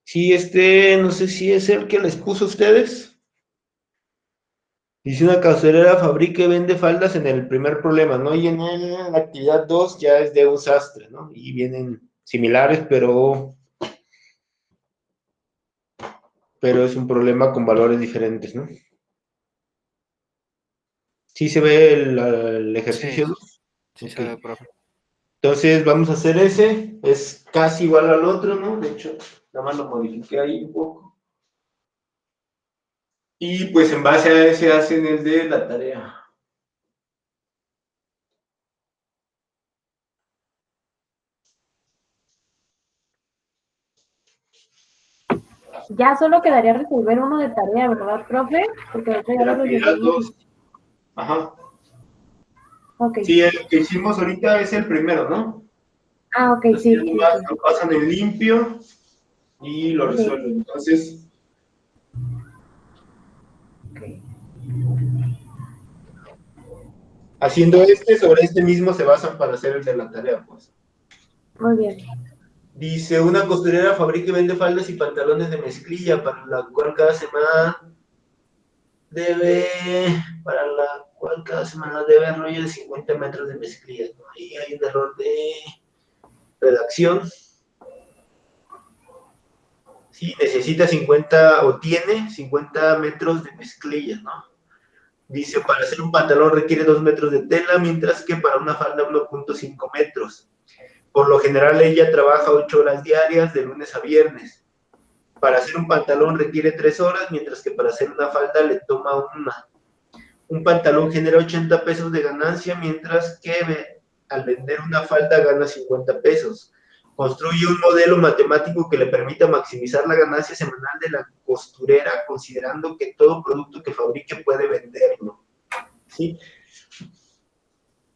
Sí, no sé si es el que les puso a ustedes. Dice una costurera fabrica y vende faldas en el primer problema, ¿no? Y en la actividad 2 ya es de un sastre, ¿no? Y vienen similares, pero es un problema con valores diferentes, ¿no? ¿Sí se ve el ejercicio? Sí Ok. se ve, profe. Entonces vamos a hacer ese, es casi igual al otro, ¿no? De hecho, nada más lo modifiqué ahí un poco. Y pues en base a ese hacen el de la tarea. Ya solo quedaría resolver uno de tarea, ¿verdad, profe? Porque ahorita ya De la lo actividad resolvimos. 2. Ajá. Ok. Sí, el que hicimos ahorita es el primero, ¿no? Ah, ok, Entonces sí, ya sí, nomás sí. lo pasan en limpio y lo Ok. resuelven. Entonces, haciendo sobre este mismo se basan para hacer el de la tarea, pues. Muy bien. Dice, una costurera fabrica y vende faldas y pantalones de mezclilla para la cual cada semana debe rollo de 50 metros de mezclilla, ¿no? Ahí hay un error de redacción. Sí, necesita 50 o tiene 50 metros de mezclilla, ¿no? Dice, para hacer un pantalón requiere 2 metros de tela, mientras que para una falda 1.5 metros. Por lo general ella trabaja 8 horas diarias de lunes a viernes. Para hacer un pantalón requiere 3 horas, mientras que para hacer una falda le toma una. Un pantalón genera 80 pesos de ganancia, mientras que al vender una falda gana 50 pesos. Construye un modelo matemático que le permita maximizar la ganancia semanal de la costurera, considerando que todo producto que fabrique puede venderlo. ¿Sí?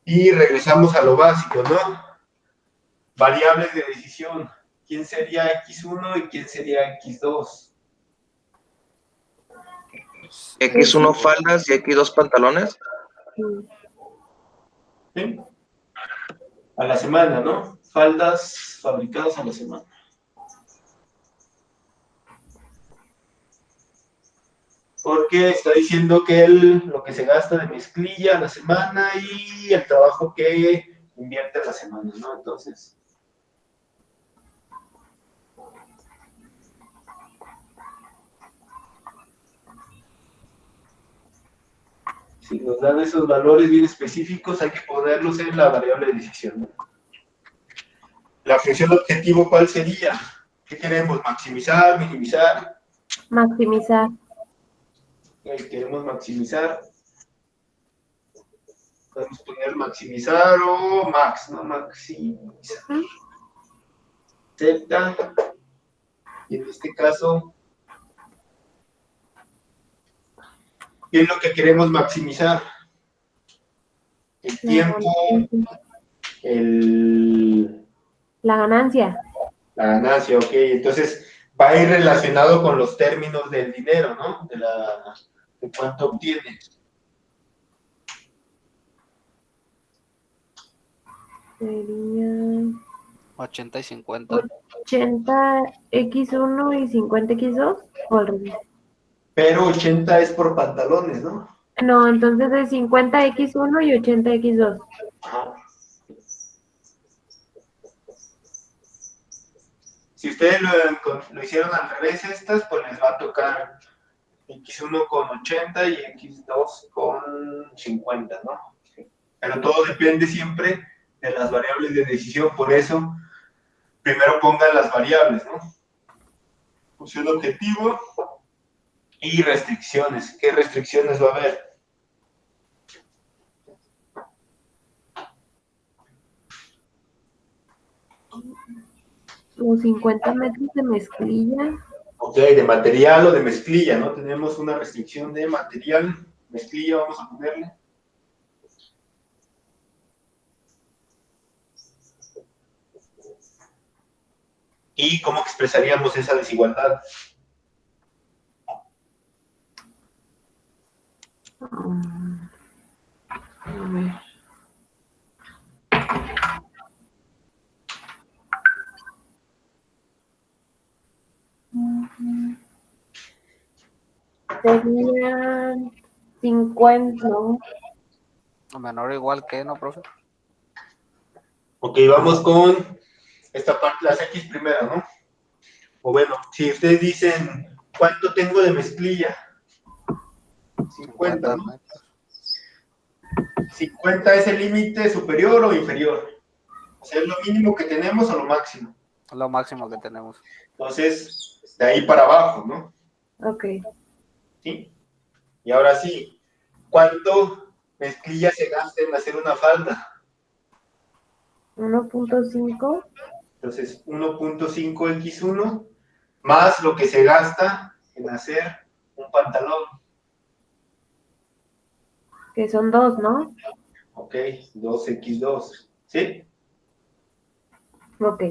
Y regresamos a lo básico, ¿no? Variables de decisión. ¿Quién sería X1 y quién sería X2? X1 faldas y X2 pantalones. ¿Sí? A la semana, ¿no? Faldas fabricadas a la semana. Porque está diciendo que lo que se gasta de mezclilla a la semana y el trabajo que invierte a la semana, ¿no? Entonces, si nos dan esos valores bien específicos, hay que ponerlos en la variable de decisión, ¿no? La función objetivo, ¿cuál sería? ¿Qué queremos? ¿Maximizar, minimizar? Maximizar. Queremos maximizar. Podemos poner maximizar o max, ¿no? Maximizar. Z. Y en este caso, ¿qué es lo que queremos maximizar? El tiempo, la ganancia. La ganancia, ok. Entonces, va a ir relacionado con los términos del dinero, ¿no? De cuánto obtiene. Sería 80 y 50. 80x1 y 50x2. O al revés. Pero 80 es por pantalones, ¿no? No, entonces es 50x1 y 80x2. Ajá. Si ustedes lo hicieron al revés estas, pues les va a tocar x1 con 80 y x2 con 50, ¿no? Pero todo depende siempre de las variables de decisión, por eso primero pongan las variables, ¿no? Función objetivo y restricciones. ¿Qué restricciones va a haber? Los 50 metros de mezclilla. Ok, de material o de mezclilla, ¿no? Tenemos una restricción de material, mezclilla, vamos a ponerle. ¿Y cómo expresaríamos esa desigualdad? A ver. Serían 50, ¿no? Menor o igual que, ¿no, profe? Ok, vamos con esta parte, las X primero, ¿no? O bueno, si ustedes dicen, ¿cuánto tengo de mezclilla? 50, ¿no? metros. 50 es el límite superior o inferior. O sea, ¿es lo mínimo que tenemos o lo máximo? Es lo máximo que tenemos. Entonces, de ahí para abajo, ¿no? Ok. ¿Sí? Y ahora sí, ¿cuánto mezclilla se gasta en hacer una falda? 1.5. Entonces, 1.5x1 más lo que se gasta en hacer un pantalón. Que son 2, ¿no? Ok, 2x2. ¿Sí? Ok.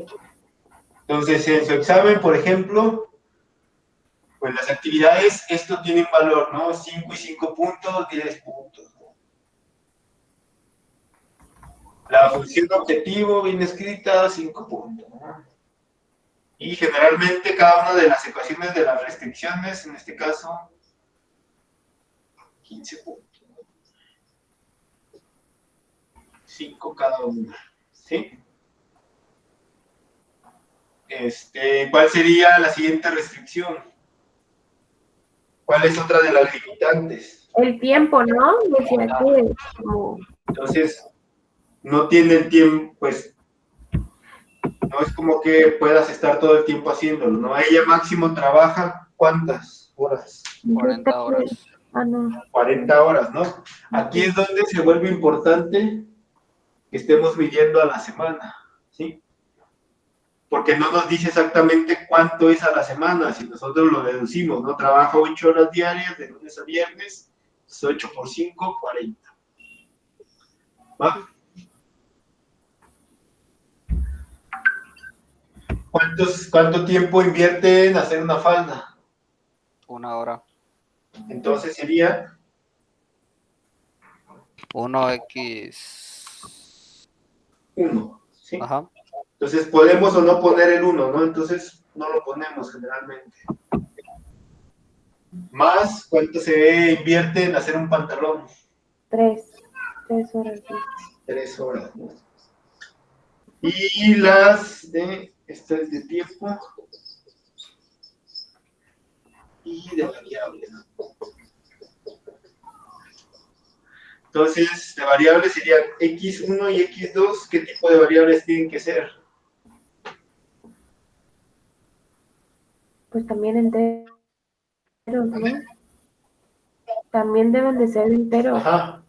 Entonces, en su examen, por ejemplo, pues las actividades, esto tiene un valor, ¿no? 5 y 5 puntos, 10 puntos. ¿No? La función objetivo bien escrita, 5 puntos. ¿No? Y generalmente cada una de las ecuaciones de las restricciones, en este caso, 15 puntos. 5 cada una. ¿Sí? ¿Cuál sería la siguiente restricción? ¿Cuál es otra de las limitantes? El tiempo, ¿no? Decía que como... Entonces, no tienen tiempo, pues, no es como que puedas estar todo el tiempo haciéndolo, ¿no? Ella máximo trabaja, ¿cuántas horas? 40 horas. Ah, no. 40 horas, ¿no? Aquí es donde se vuelve importante que estemos midiendo a la semana, ¿sí? Porque no nos dice exactamente cuánto es a la semana, si nosotros lo deducimos, ¿no? Trabaja 8 horas diarias, de lunes a viernes, es 8 por 5, 40. ¿Va? ¿Cuánto tiempo invierte en hacer una falda? 1 hora. Entonces sería 1x. 1, ¿sí? Ajá. Entonces podemos o no poner el 1, ¿no? Entonces no lo ponemos generalmente. Más, ¿cuánto se invierte en hacer un pantalón? 3 horas. 3 horas, ¿no? Y las de, esta es de tiempo y de variables. Entonces, de variables serían x1 y x2. ¿Qué tipo de variables tienen que ser? Pues también enteros, ¿no? También deben de ser enteros. Ajá,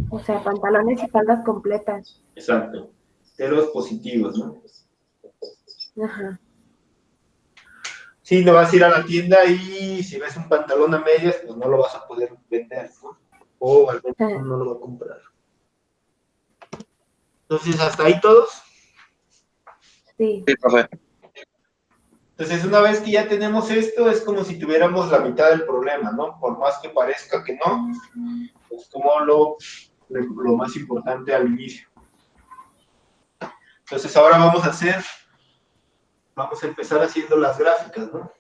O sea, pantalones y faldas completas. exacto. Ceros positivos, ¿no? Ajá. Sí, no vas a ir a la tienda y si ves un pantalón a medias, pues no lo vas a poder vender, ¿no? O al menos no lo va a comprar. Entonces, ¿hasta ahí todos? Sí. Sí, profe. Entonces, una vez que ya tenemos esto, es como si tuviéramos la mitad del problema, ¿no? Por más que parezca que no, es como lo más importante al inicio. Entonces, ahora vamos a empezar haciendo las gráficas, ¿no?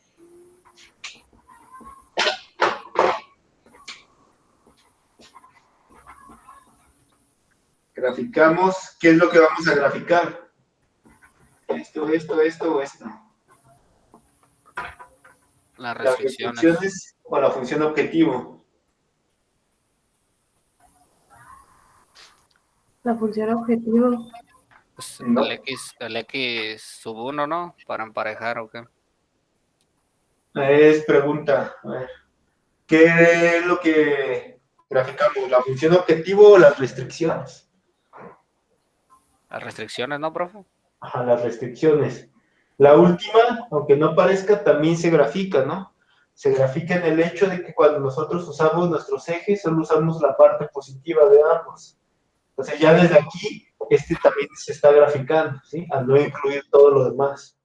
Graficamos, ¿qué es lo que vamos a graficar? Esto o esto. Las las restricciones. restricciones o la función objetivo. La función objetivo. Pues No. el X sub 1, ¿no? Para emparejar o qué. Es pregunta. A ver, ¿qué es lo que graficamos? ¿La función objetivo o las restricciones? Las restricciones, ¿no, profe? Ajá, las restricciones. La última, aunque no parezca, también se grafica, ¿no? Se grafica en el hecho de que cuando nosotros usamos nuestros ejes, solo usamos la parte positiva de ambos. Entonces ya desde aquí, este también se está graficando, ¿sí? Al no incluir todo lo demás.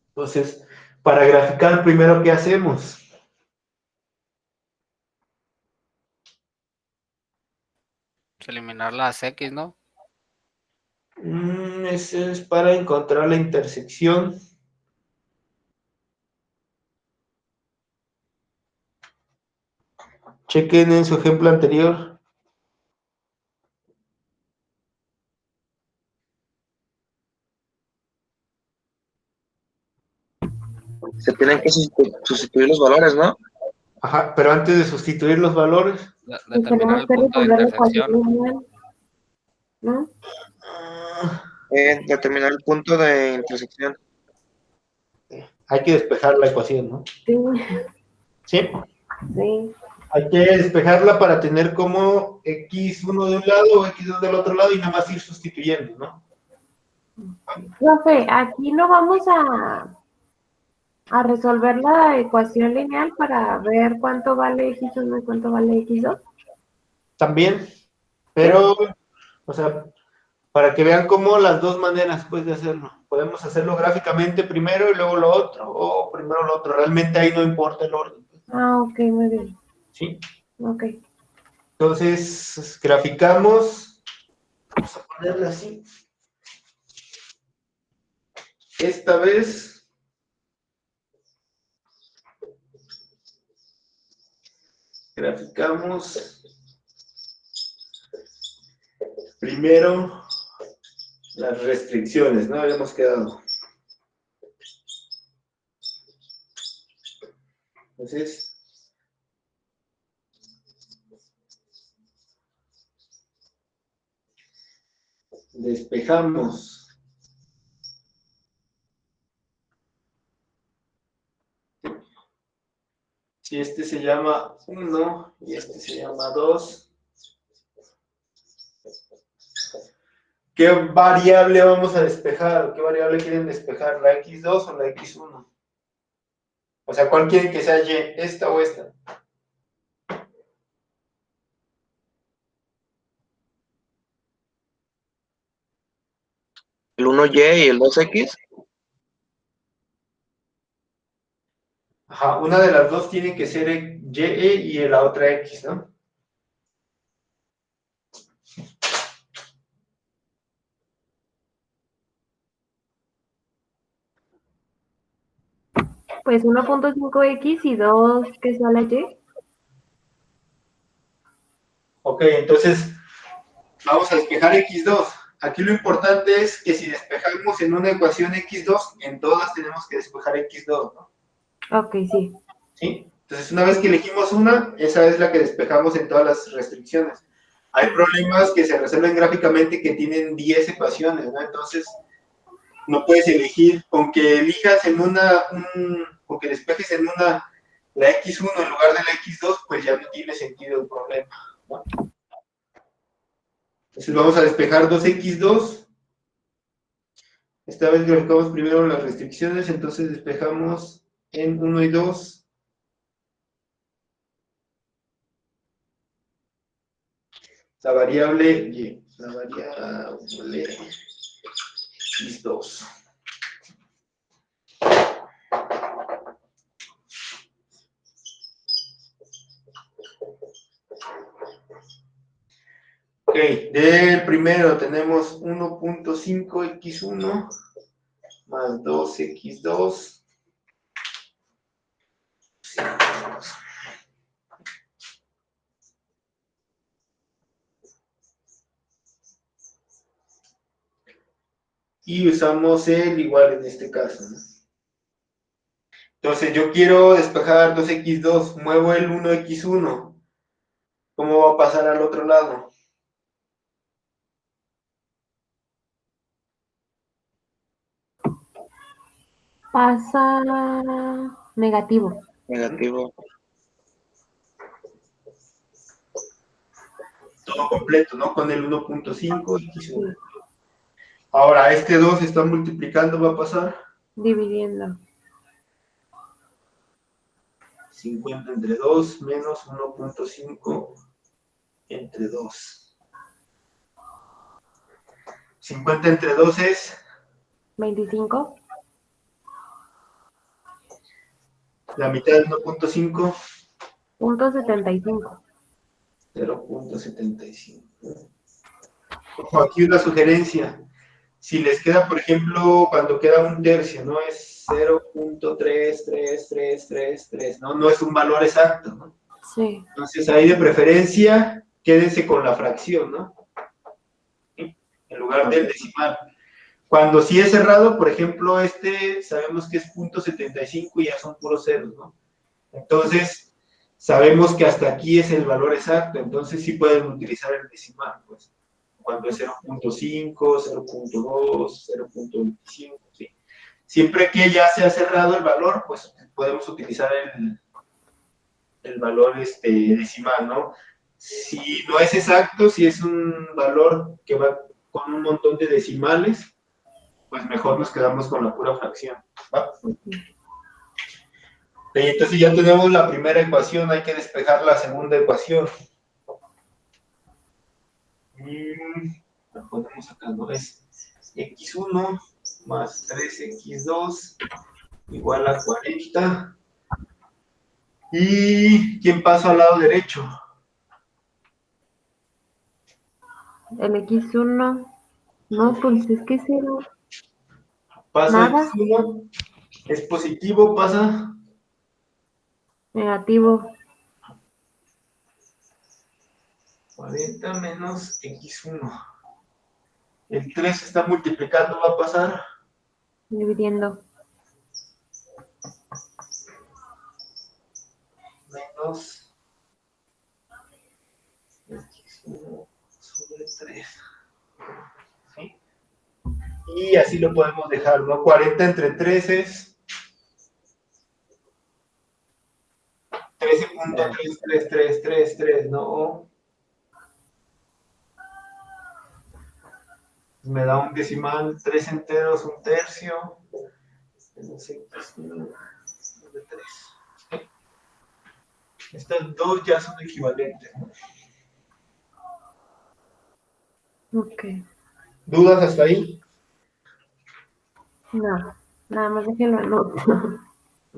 Entonces, para graficar, primero, ¿qué hacemos? Pues eliminar las X, ¿no? Ese es para encontrar la intersección. Chequen en su ejemplo anterior. Se tienen que sustituir los valores, ¿no? Ajá, pero antes de sustituir los valores, Pues Determinar tenemos el que punto de resolver la ecuación intersección. lineal, ¿no? Determinar el punto de intersección. hay que despejar la ecuación, ¿no? Sí, Sí. sí. Hay que despejarla para tener como x1 de un lado o x2 del otro lado y nada más ir sustituyendo, ¿no? Profe, aquí no vamos a resolver la ecuación lineal para ver cuánto vale x1 y cuánto vale x2. También, pero, o sea, para que vean cómo las dos maneras pues, de hacerlo. Podemos hacerlo gráficamente primero y luego lo otro, o primero lo otro. Realmente ahí no importa el orden. Ah, ok, muy bien. ¿Sí? Ok. Entonces, graficamos. Vamos a ponerle así. Esta vez graficamos primero las restricciones, ¿no? Habíamos quedado. Entonces, despejamos. Si este se llama 1 y este se llama 2, ¿qué variable vamos a despejar? ¿Qué variable quieren despejar? ¿La x2 o la x1? O sea, ¿cuál quieren que sea y? ¿Esta o esta? El 1Y y el 2X. Ajá, una de las dos tiene que ser y y la otra x, ¿no? Pues 1.5x y 2 que sea la y. Ok, entonces vamos a despejar x2. Aquí lo importante es que si despejamos en una ecuación x2, en todas tenemos que despejar x2, ¿no? Ok, sí. ¿Sí? Entonces, una vez que elegimos una, esa es la que despejamos en todas las restricciones. Hay problemas que se resuelven gráficamente que tienen 10 ecuaciones, ¿no? Entonces, no puedes elegir, con que elijas en una, con que despejes en una la x1 en lugar de la x2, pues ya no tiene sentido el problema, ¿no? Entonces, vamos a despejar 2x2. Esta vez graficamos primero las restricciones, entonces despejamos en 1 y 2. La variable y. La variable x2. Ok, del primero tenemos 1.5x1 más 2x2. Y usamos el igual en este caso, ¿no? Entonces yo quiero despejar 2x2, muevo el 1x1. ¿Cómo va a pasar al otro lado? Pasa negativo. Negativo. Todo completo, ¿no? Con el 1.5x1. Ahora, este 2 se está multiplicando, va a pasar Dividiendo. 50 entre 2 menos 1.5 entre 2. 50 entre 2 es 25. la mitad de 1.5, Punto 75. 0.75. Ojo, aquí una sugerencia. Si les queda, por ejemplo, cuando queda un tercio, ¿no? Es 0.33333, ¿no? No es un valor exacto, ¿no? Sí. Entonces ahí de preferencia, quédense con la fracción, ¿no? ¿Sí? En lugar del decimal. Cuando sí es cerrado, por ejemplo, este sabemos que es 0.75 y ya son puros ceros, ¿no? Entonces, sabemos que hasta aquí es el valor exacto, entonces sí pueden utilizar el decimal, pues. Cuando es 0.5, 0.2, 0.25, ¿sí? Siempre que ya se ha cerrado el valor, pues podemos utilizar el valor decimal, ¿no? Si no es exacto, si es un valor que va con un montón de decimales, pues mejor nos quedamos con la pura fracción, ¿va? Entonces ya tenemos la primera ecuación, hay que despejar la segunda ecuación. La ponemos acá, ¿no? Es x1 más 3x2 igual a 40. ¿Y quién pasa al lado derecho? El X1. No, pues es que cero. Pasa Nada. x1, es positivo, pasa Negativo. 40 menos x1. El 3 se está multiplicando, va a pasar Dividiendo. menos x1 sobre 3. ¿Sí? Y así lo podemos dejar, ¿no? 40 entre 3 es 13.3333, ¿no? Me da un decimal, 3 enteros, un tercio. Menos x1 sobre 3. Estas dos ya son equivalentes, ¿no? Ok. ¿Dudas hasta ahí? No. Nada más déjenlo anoto.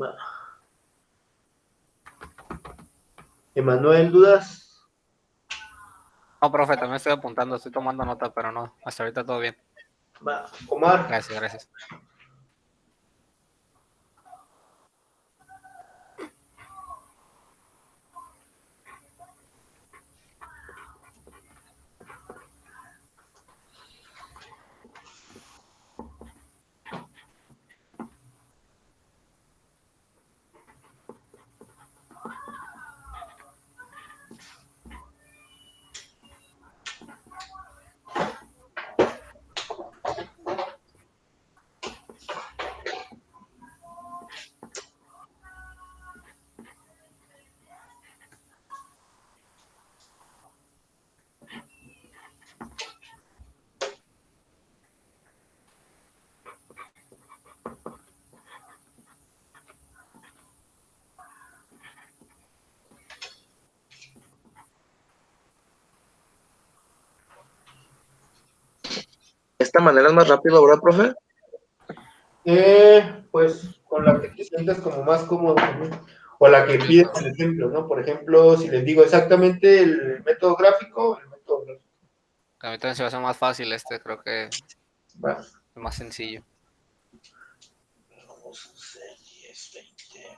Va. Emanuel, ¿dudas? No, profe, también estoy apuntando, estoy tomando nota, pero no, hasta ahorita todo bien. Va. Omar. Gracias, gracias. De esta manera es más rápido, ¿verdad, profe? Pues con la que te sientas como más cómodo, ¿no? O la que pides el ejemplo, ¿no? Por ejemplo, si les digo exactamente el método gráfico, el método gráfico. A mí también se me hace más fácil creo que es Va. más sencillo. Vamos a hacer 10, 20, 25.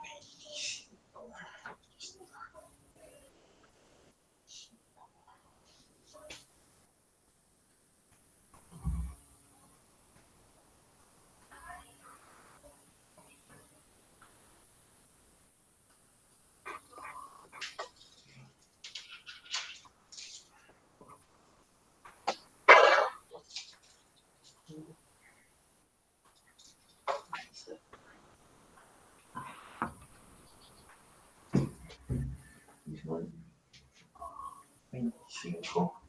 25.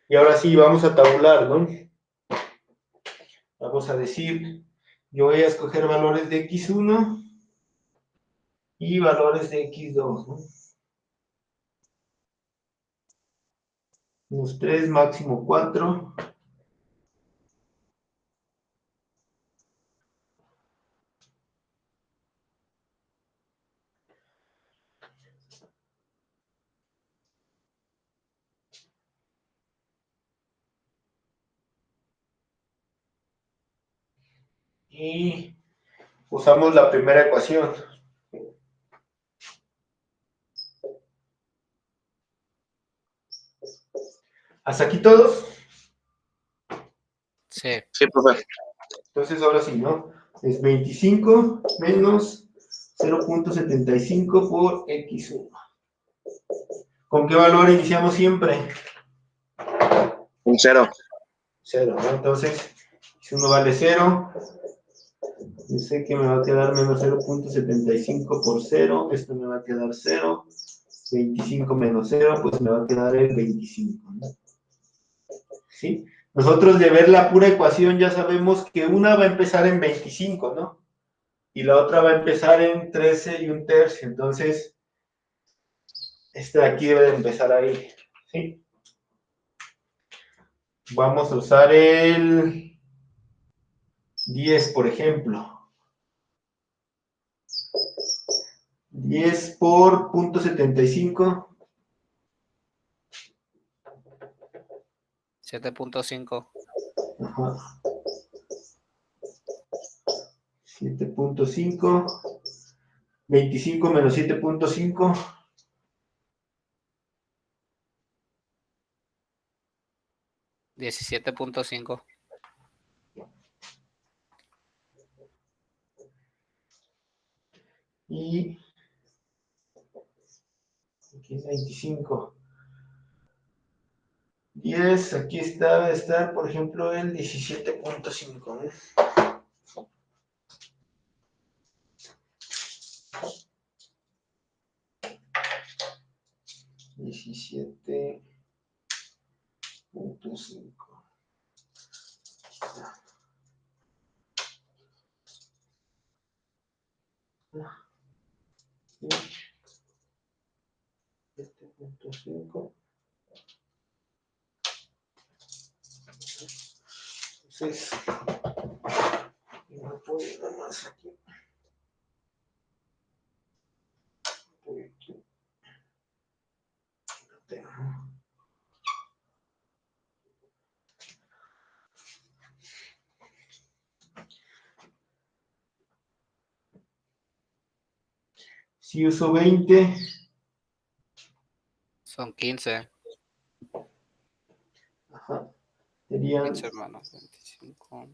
Y ahora sí, vamos a tabular, ¿no? Vamos a decir, yo voy a escoger valores de x1 y valores de x2, ¿no? Unos 3, máximo 4. Y usamos la primera ecuación. ¿Hasta aquí todos? Sí. Sí, profe. Entonces ahora sí, ¿no? Es 25 menos 0.75 por x1. ¿Con qué valor iniciamos siempre? Un 0. 0, ¿no? Entonces, si uno vale 0, yo sé que me va a quedar menos 0.75 por 0, esto me va a quedar 0, 25 menos 0, pues me va a quedar el 25, ¿no? ¿Sí? Nosotros de ver la pura ecuación ya sabemos que una va a empezar en 25, ¿no? Y la otra va a empezar en 13 y un tercio, entonces, este de aquí debe de empezar ahí, ¿sí? Vamos a usar el 10, por ejemplo. 10 por 0.75. 7.5. Ajá. 7.5. 25 menos 7.5. 17.5. Y aquí es 25. 10, aquí está, debe estar, por ejemplo, el 17.5, ¿no? 17.5. Y 7.5. Entonces, no puedo ir nada más aquí. Voy aquí. Lo tengo. Si uso 20, Son 15. ajá, serían 15 menos 25.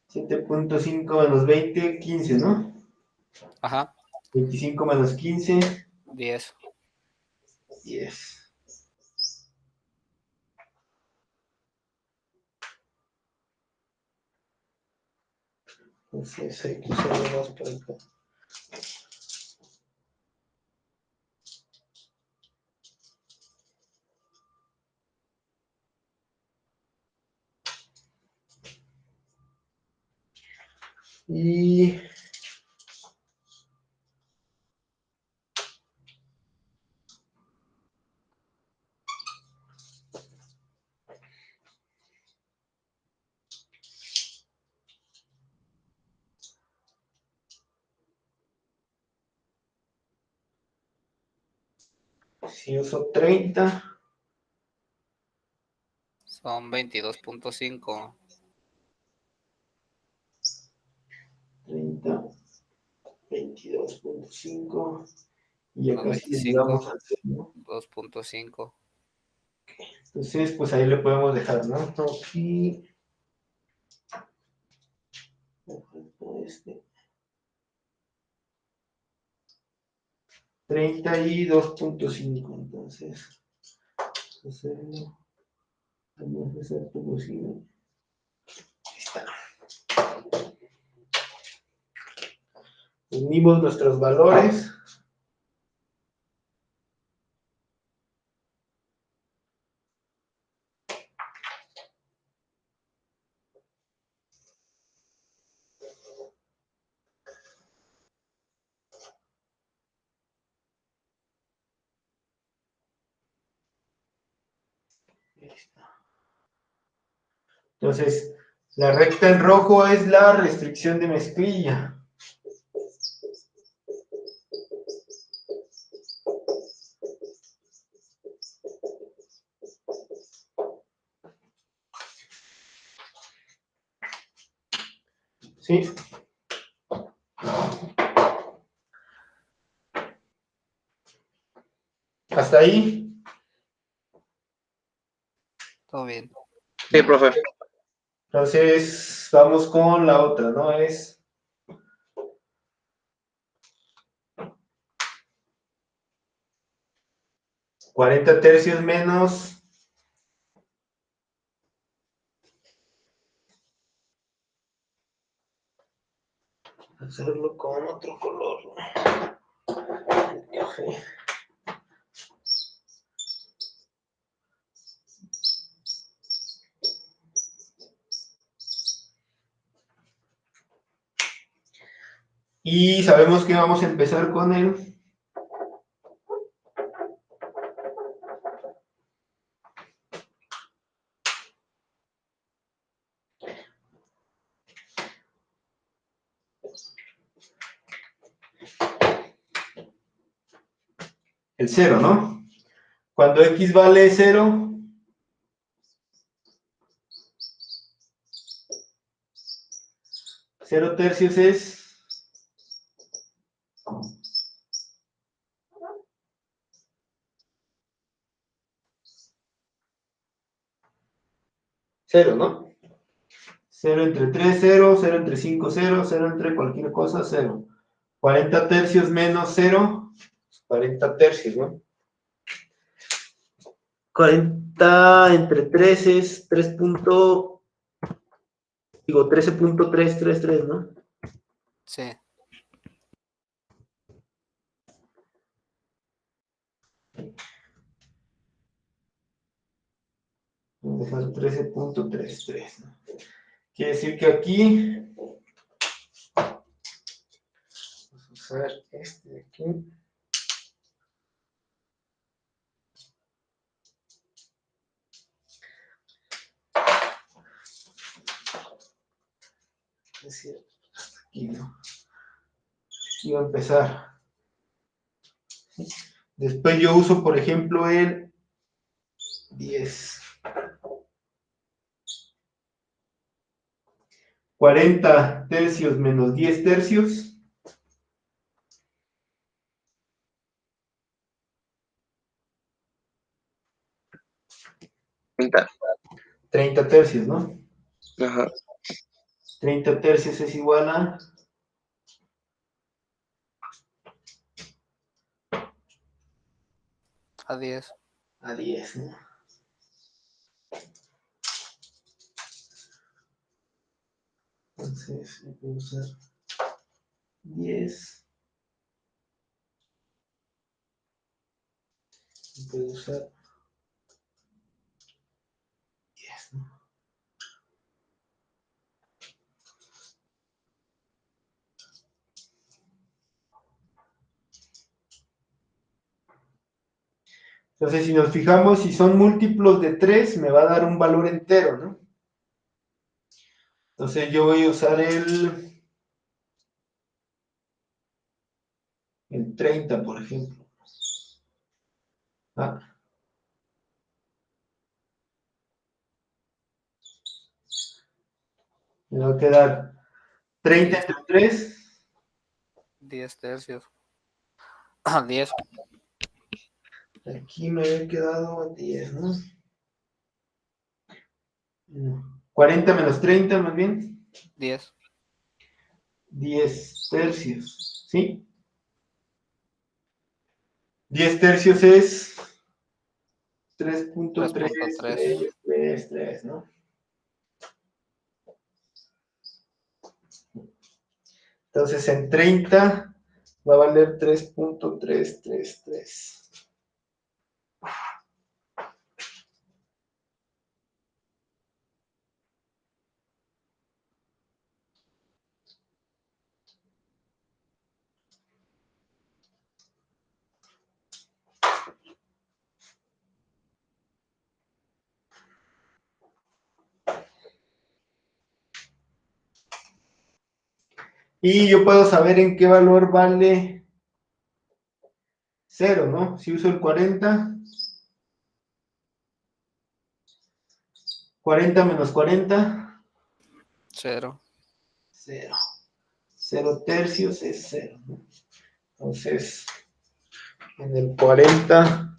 7.5 menos 20, 15, ¿no? Ajá, 25 menos 15, 10. 10. Entonces hay que usar más para acá. Y si uso 30, Son 22.5. 30, 22.5, y ya Menos casi le llegamos 25. al 0, ¿no? 2.5. Entonces, pues ahí le podemos dejar, ¿no? Aquí. Este. 32.5, entonces, hacerlo lo más exacto posible. Ahí está. Unimos nuestros valores. Ahí está. Entonces, la recta en rojo es la restricción de mezclilla. ¿Sí? ¿Hasta ahí? Todo bien. Sí, profe. Entonces, vamos con la otra, ¿no? Es 40 tercios menos hacerlo con otro color, ¿no? Café. Y sabemos que vamos a empezar con el 0, ¿no? Cuando x vale 0, 0 tercios es 0, ¿no? 0 entre 3, 0, 0 entre 5, 0, 0 entre cualquier cosa, 0. 40 tercios menos 0, 40 tercios, ¿no? 40 entre 3 es 13.333, ¿no? Sí. Vamos a dejar 13.33, ¿no? Quiere decir que aquí, vamos a usar este de aquí. Es decir, hasta aquí, ¿no? Aquí va a empezar. Después yo uso, por ejemplo, el 10. 40 tercios menos 10 tercios. 30. 30 tercios, ¿no? Ajá. 30 tercios es igual A 10. a 10, ¿no? Entonces, voy a usar 10. Puedo usar 10, ¿no? Entonces, si nos fijamos, si son múltiplos de 3, me va a dar un valor entero, ¿no? Entonces, yo voy a usar el 30, por ejemplo. Ah, me va a quedar 30 entre 3. 10 tercios. A 10. Aquí me había quedado 10, ¿no? 40 menos 30, más bien. 10. 10 tercios, ¿sí? 10 tercios es 3.3. 3.333, ¿no? Entonces en 30 va a valer 3.333. Y yo puedo saber en qué valor vale 0, ¿no? Si uso el 40, 40 menos 40, 0. 0. 0 tercios es 0, ¿no? Entonces, en el 40,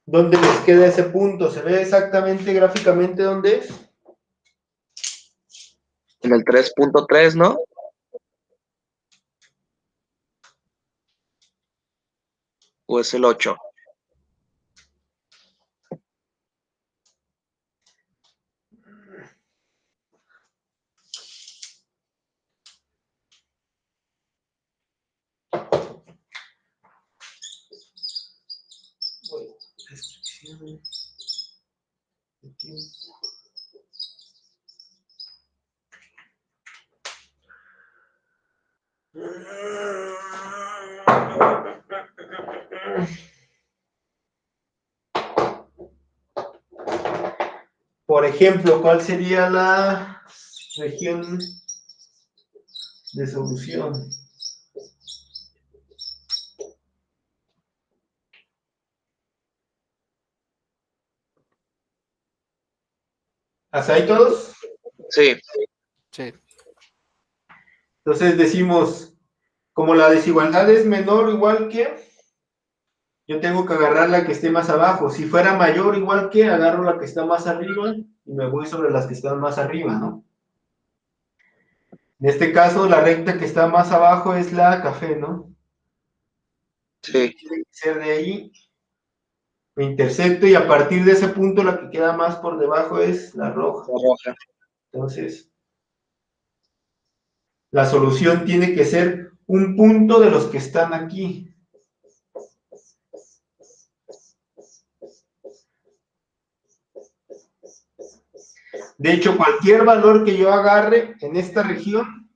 ¿dónde les queda ese punto? ¿Se ve exactamente gráficamente dónde es? En el 3.3, ¿no? ¿O es el 8? Bueno, restricción de tiempo. Por ejemplo, ¿cuál sería la región de solución? ¿Hasta ahí todos? Sí. Sí. Entonces decimos, como la desigualdad es menor o igual que, yo tengo que agarrar la que esté más abajo. Si fuera mayor o igual que, agarro la que está más arriba y me voy sobre las que están más arriba, ¿no? En este caso, la recta que está más abajo es la café, ¿no? Sí. Tiene que ser de ahí. Me intersecto y a partir de ese punto la que queda más por debajo es la roja. La roja. Entonces, la solución tiene que ser un punto de los que están aquí. De hecho, cualquier valor que yo agarre en esta región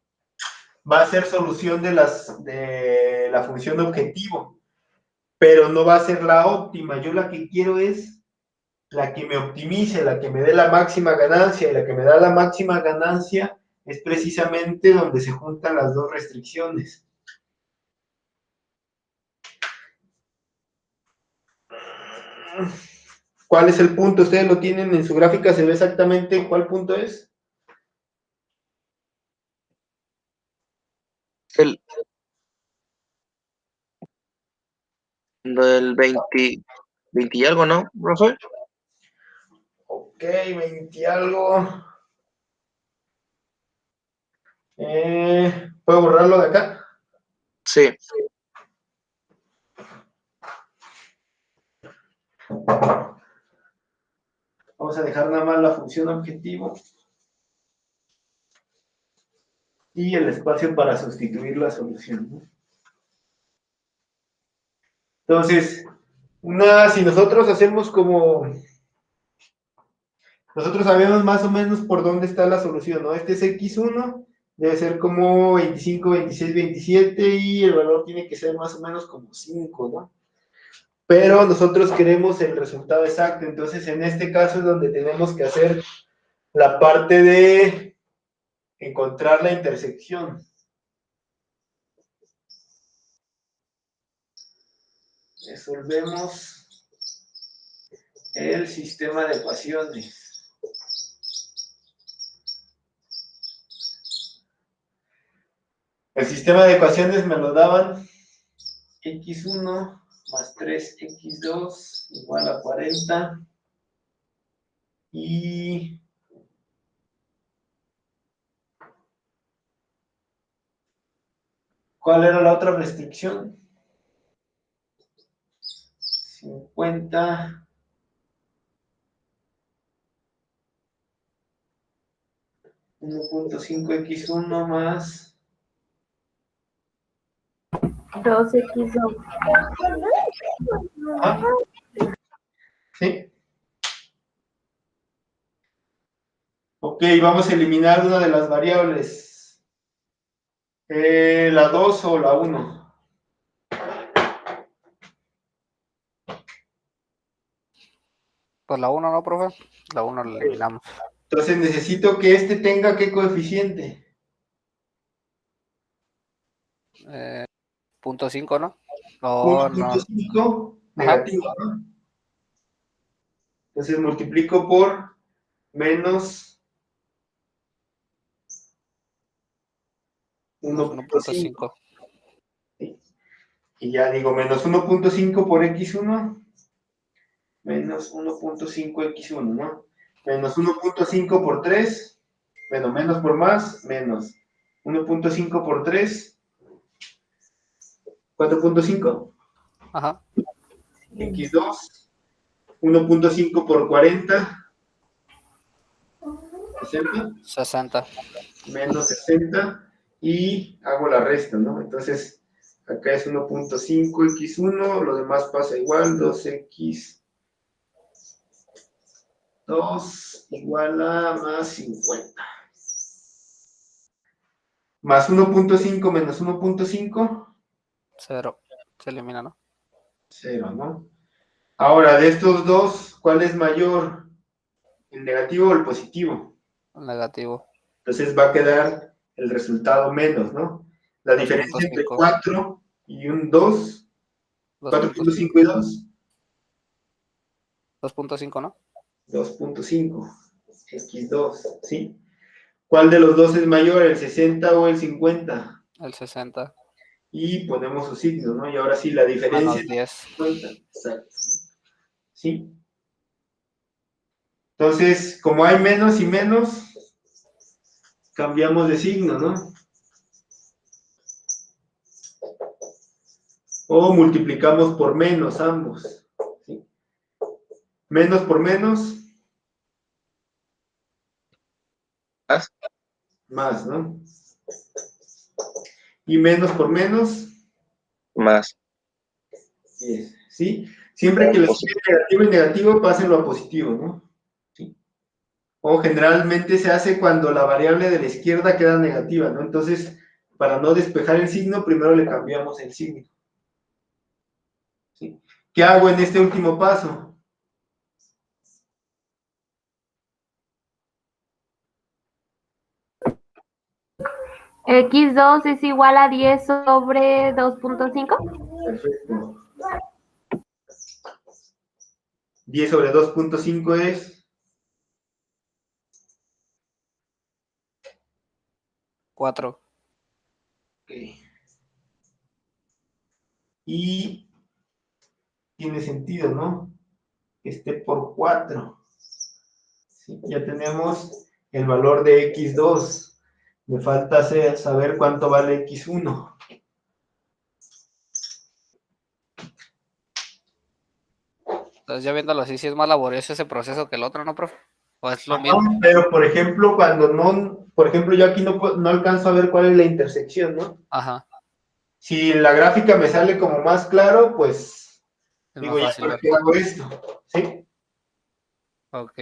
va a ser solución de la función objetivo, pero no va a ser la óptima. Yo la que quiero es la que me optimice, la que me dé la máxima ganancia, y la que me da la máxima ganancia es precisamente donde se juntan las dos restricciones. ¿Cuál es el punto? Ustedes lo tienen en su gráfica, se ve exactamente cuál punto es. El del 20 y algo, ¿no, profe? Ok, 20 y algo. ¿Puedo borrarlo de acá? Sí. Vamos a dejar nada más la función objetivo y el espacio para sustituir la solución, ¿no? Entonces, si nosotros hacemos como... Nosotros sabemos más o menos por dónde está la solución, ¿no? Este es x1, debe ser como 25, 26, 27 y el valor tiene que ser más o menos como 5, ¿no? Pero nosotros queremos el resultado exacto, entonces en este caso es donde tenemos que hacer la parte de encontrar la intersección. Resolvemos el sistema de ecuaciones. El sistema de ecuaciones me lo daban x1 más 3x2 igual a 40 y ¿cuál era la otra restricción? 50 1.5x1 más 2x2. ¿ah? ¿Sí? Ok, vamos a eliminar una de las variables. ¿La 2 o la 1? Pues la 1, ¿no, profe? La 1 la eliminamos. Entonces necesito que este tenga ¿qué coeficiente? 0.5, ¿no? No, no. 1.5 Ajá. negativo, ¿no? Entonces multiplico por menos 1.5. 1.5. Y ya digo, menos 1.5 por x1, menos 1.5x1, ¿no? Menos 1.5 por 3, bueno, menos por más, menos 1.5 por 3, 4.5, Ajá. x2, 1.5 por 40, 60, 60. menos 60, y hago la resta, ¿no? Entonces, acá es 1.5 x1, lo demás pasa igual, 2x2 igual a más 50. Más 1.5 menos 1.5, 0. Se elimina, ¿no? 0, ¿no? Ahora, de estos dos, ¿cuál es mayor? ¿El negativo o el positivo? Negativo. Entonces va a quedar el resultado menos, ¿no? La diferencia entre 2.5. 4 y un 2, 4.5 y 2, 2.5, ¿no? 2.5, x2, ¿sí? ¿Cuál de los dos es mayor, el 60 o el 50? El 60. Y ponemos su signo, ¿no? Y ahora sí, la diferencia Menos 10. 50, exacto. ¿Sí? Entonces, como hay menos y menos, cambiamos de signo, ¿no? o multiplicamos por menos ambos. ¿Sí? Menos por menos, Más. más, ¿no? Y menos por menos, Más. 10, ¿sí? Siempre que les quede negativo y negativo, pásenlo a positivo, ¿no? ¿Sí? O generalmente se hace cuando la variable de la izquierda queda negativa, ¿no? Entonces, para no despejar el signo, primero le cambiamos el signo. ¿Sí? ¿Qué hago en este último paso? X2 es igual a 10 sobre 2.5. Perfecto. 10 sobre 2.5 es 4. ok. Y tiene sentido, ¿no? Que esté por 4. ¿Sí? Ya tenemos el valor de x2. Me falta saber cuánto vale x1. Entonces, ya viéndolo así, sí es más laborioso ese proceso que el otro, ¿no, profe? ¿O es lo Ajá, mismo? pero por ejemplo, cuando no, por ejemplo, yo aquí no alcanzo a ver cuál es la intersección, ¿no? Ajá, Si la gráfica me sale como más claro, pues es digo, más ya fácil para ver. qué hago esto, ¿sí? Ok.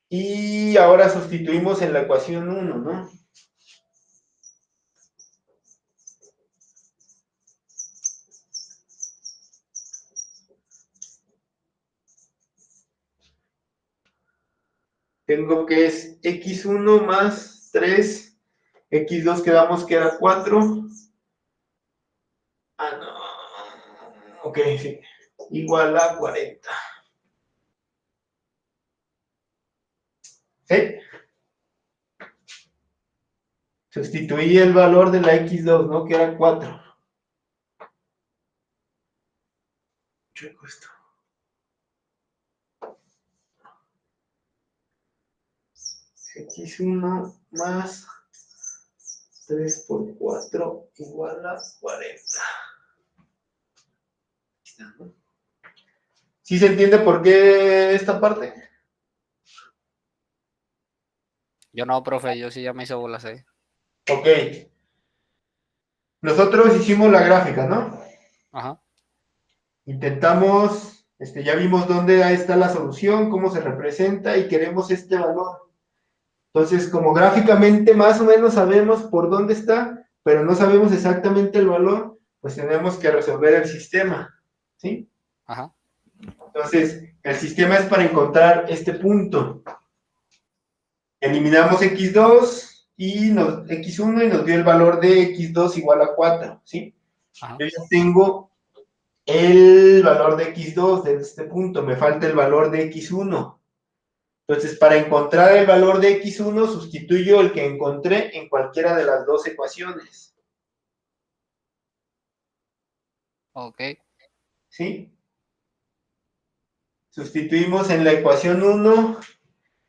Y ahora sustituimos en la ecuación 1, ¿no? Tengo que es x1 más 3, x2 quedamos que era 4. Ah, no. Ok, sí. Igual a 40. ¿Sí? Sustituí el valor de la x2, ¿no? Que era 4. Checo esto. X1 más 3 por 4 igual a 40. ¿No? ¿Sí se entiende por qué esta parte? Yo no, profe, yo sí ya me hice bolas ahí. Ok. Nosotros hicimos la gráfica, ¿no? Ajá. Intentamos, ya vimos dónde está la solución, cómo se representa y queremos este valor. Entonces, como gráficamente más o menos sabemos por dónde está, pero no sabemos exactamente el valor, pues tenemos que resolver el sistema, ¿sí? Ajá. Entonces, el sistema es para encontrar este punto. Eliminamos x2 y x1 y nos dio el valor de x2 igual a 4, ¿sí? Ajá. Yo ya tengo el valor de x2 de este punto, me falta el valor de x1. Entonces, para encontrar el valor de x1, sustituyo el que encontré en cualquiera de las dos ecuaciones. Ok. ¿Sí? Sustituimos en la ecuación 1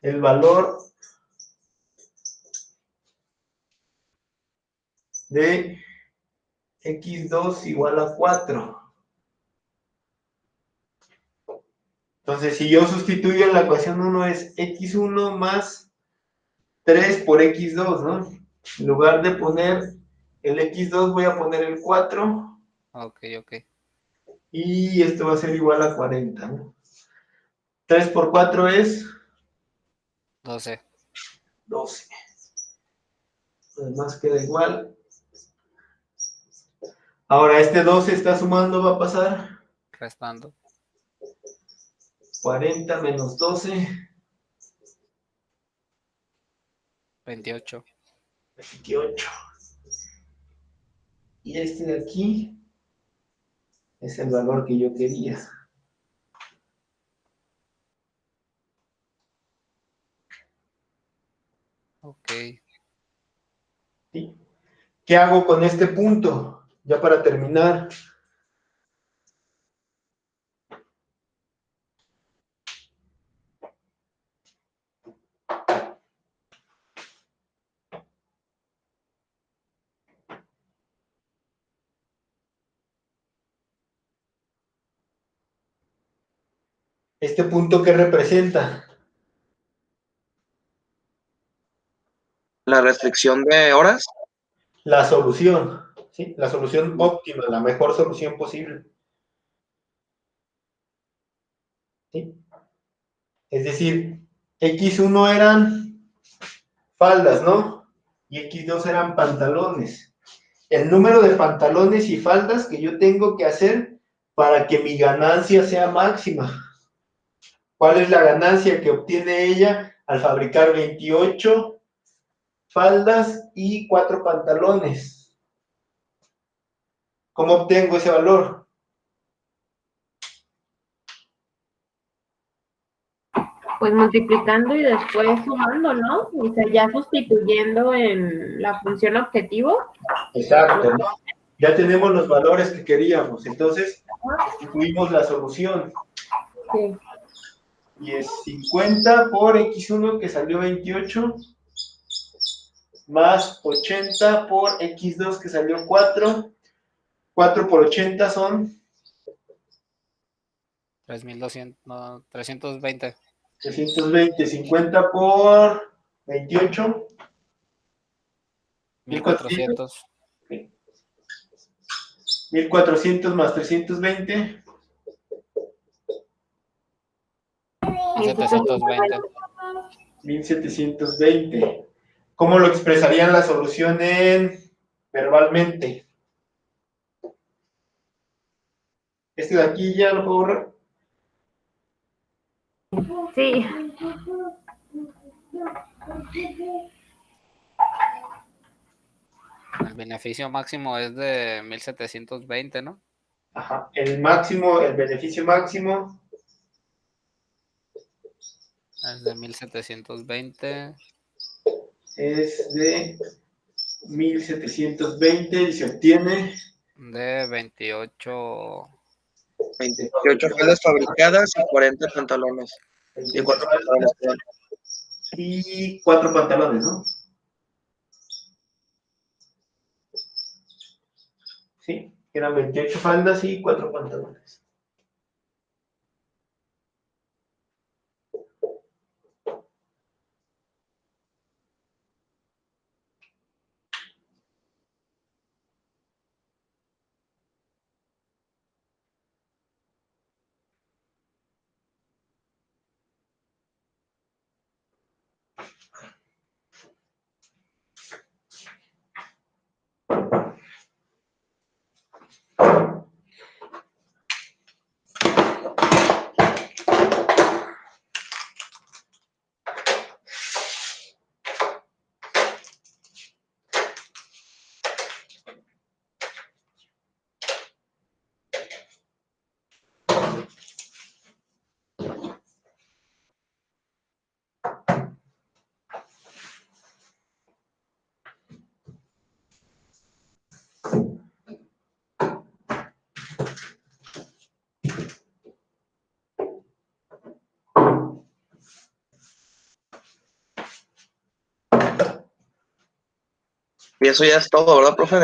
el valor de x2 igual a 4. Entonces, si yo sustituyo en la ecuación 1 es x1 más 3 por x2, ¿no? En lugar de poner el x2 voy a poner el 4 Ok, ok. y esto va a ser igual a 40, ¿no? 3 por 4 es 12. 12. Además queda igual. Ahora este 12 está sumando, va a pasar Restando. 40 menos 12, 28. 28. Y este de aquí es el valor que yo quería. Ok. ¿Sí? ¿Qué hago con este punto? Ya para terminar. ¿Este punto qué representa? La restricción de horas. La solución, ¿sí? La solución óptima, la mejor solución posible. ¿Sí? Es decir, X1 eran faldas, ¿no? Y X2 eran pantalones. El número de pantalones y faldas que yo tengo que hacer para que mi ganancia sea máxima. ¿Cuál es la ganancia que obtiene ella al fabricar 28 faldas y 4 pantalones? ¿Cómo obtengo ese valor? Pues multiplicando y después sumando, ¿no? O sea, ya sustituyendo en la función objetivo. Exacto, ¿no? Ya tenemos los valores que queríamos, entonces sustituimos la solución. Sí. Y es 50 por X1 que salió 28, más 80 por X2 que salió 4. 4 por 80 son 3.200, no, 320. 320. 50 por 28, 1400. 1.400. 1400 más 320, 1.720. 1720. ¿Cómo lo expresarían la solución verbalmente? Este de aquí ya lo puedo borrar. Sí. El beneficio máximo es de 1.720, ¿no? Ajá. El máximo, el beneficio máximo Es de 1.720. es de 1720 y se obtiene De 28. 28 faldas fabricadas y 40 pantalones. Y 4 pantalones, perdón. y 4 pantalones, ¿no? Sí, eran 28 faldas y 4 pantalones. Y eso ya es todo, ¿verdad, profe?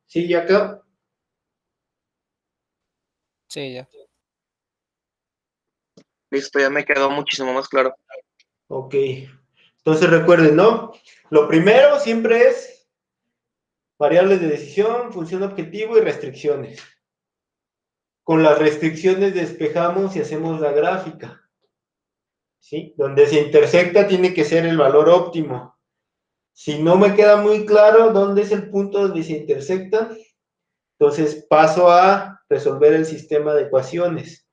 Sí, ya acá. Sí, ya. Listo, ya me quedó muchísimo más claro. Ok. Entonces recuerden, ¿no? Lo primero siempre es variables de decisión, función objetivo y restricciones. Con las restricciones despejamos y hacemos la gráfica. ¿Sí? Donde se intersecta tiene que ser el valor óptimo. Si no me queda muy claro dónde es el punto donde se intersecta, entonces paso a resolver el sistema de ecuaciones.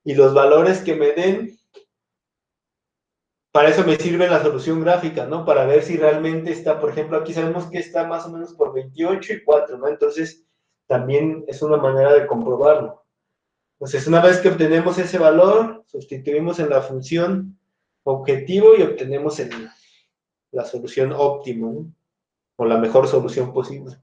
Y los valores que me den, para eso me sirve la solución gráfica, ¿no? Para ver si realmente está, por ejemplo, aquí sabemos que está más o menos por 28 y 4, ¿no? Entonces, también es una manera de comprobarlo. Entonces, una vez que obtenemos ese valor, sustituimos en la función objetivo y obtenemos la solución óptima, ¿no? O la mejor solución posible.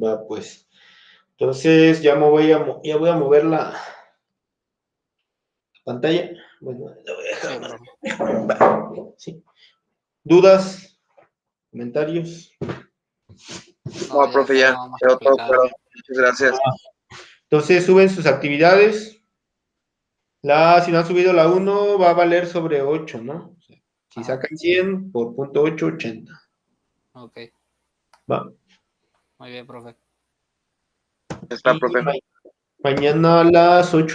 Va, pues. Entonces, ya voy a mover la pantalla. Bueno, la voy a Sí, dejar más. profe. Va, sí. ¿Dudas? ¿Comentarios? No, No, ya profe, ya quedó más quedó todo explicado. claro. Muchas gracias. Entonces, suben sus actividades. Si no han subido la 1, va a valer sobre 8, ¿no? O sea, si Ajá. sacan 100 por punto 8, 80. Ok, Va. muy bien, profe. Está, Y profe. mañana a las 8:30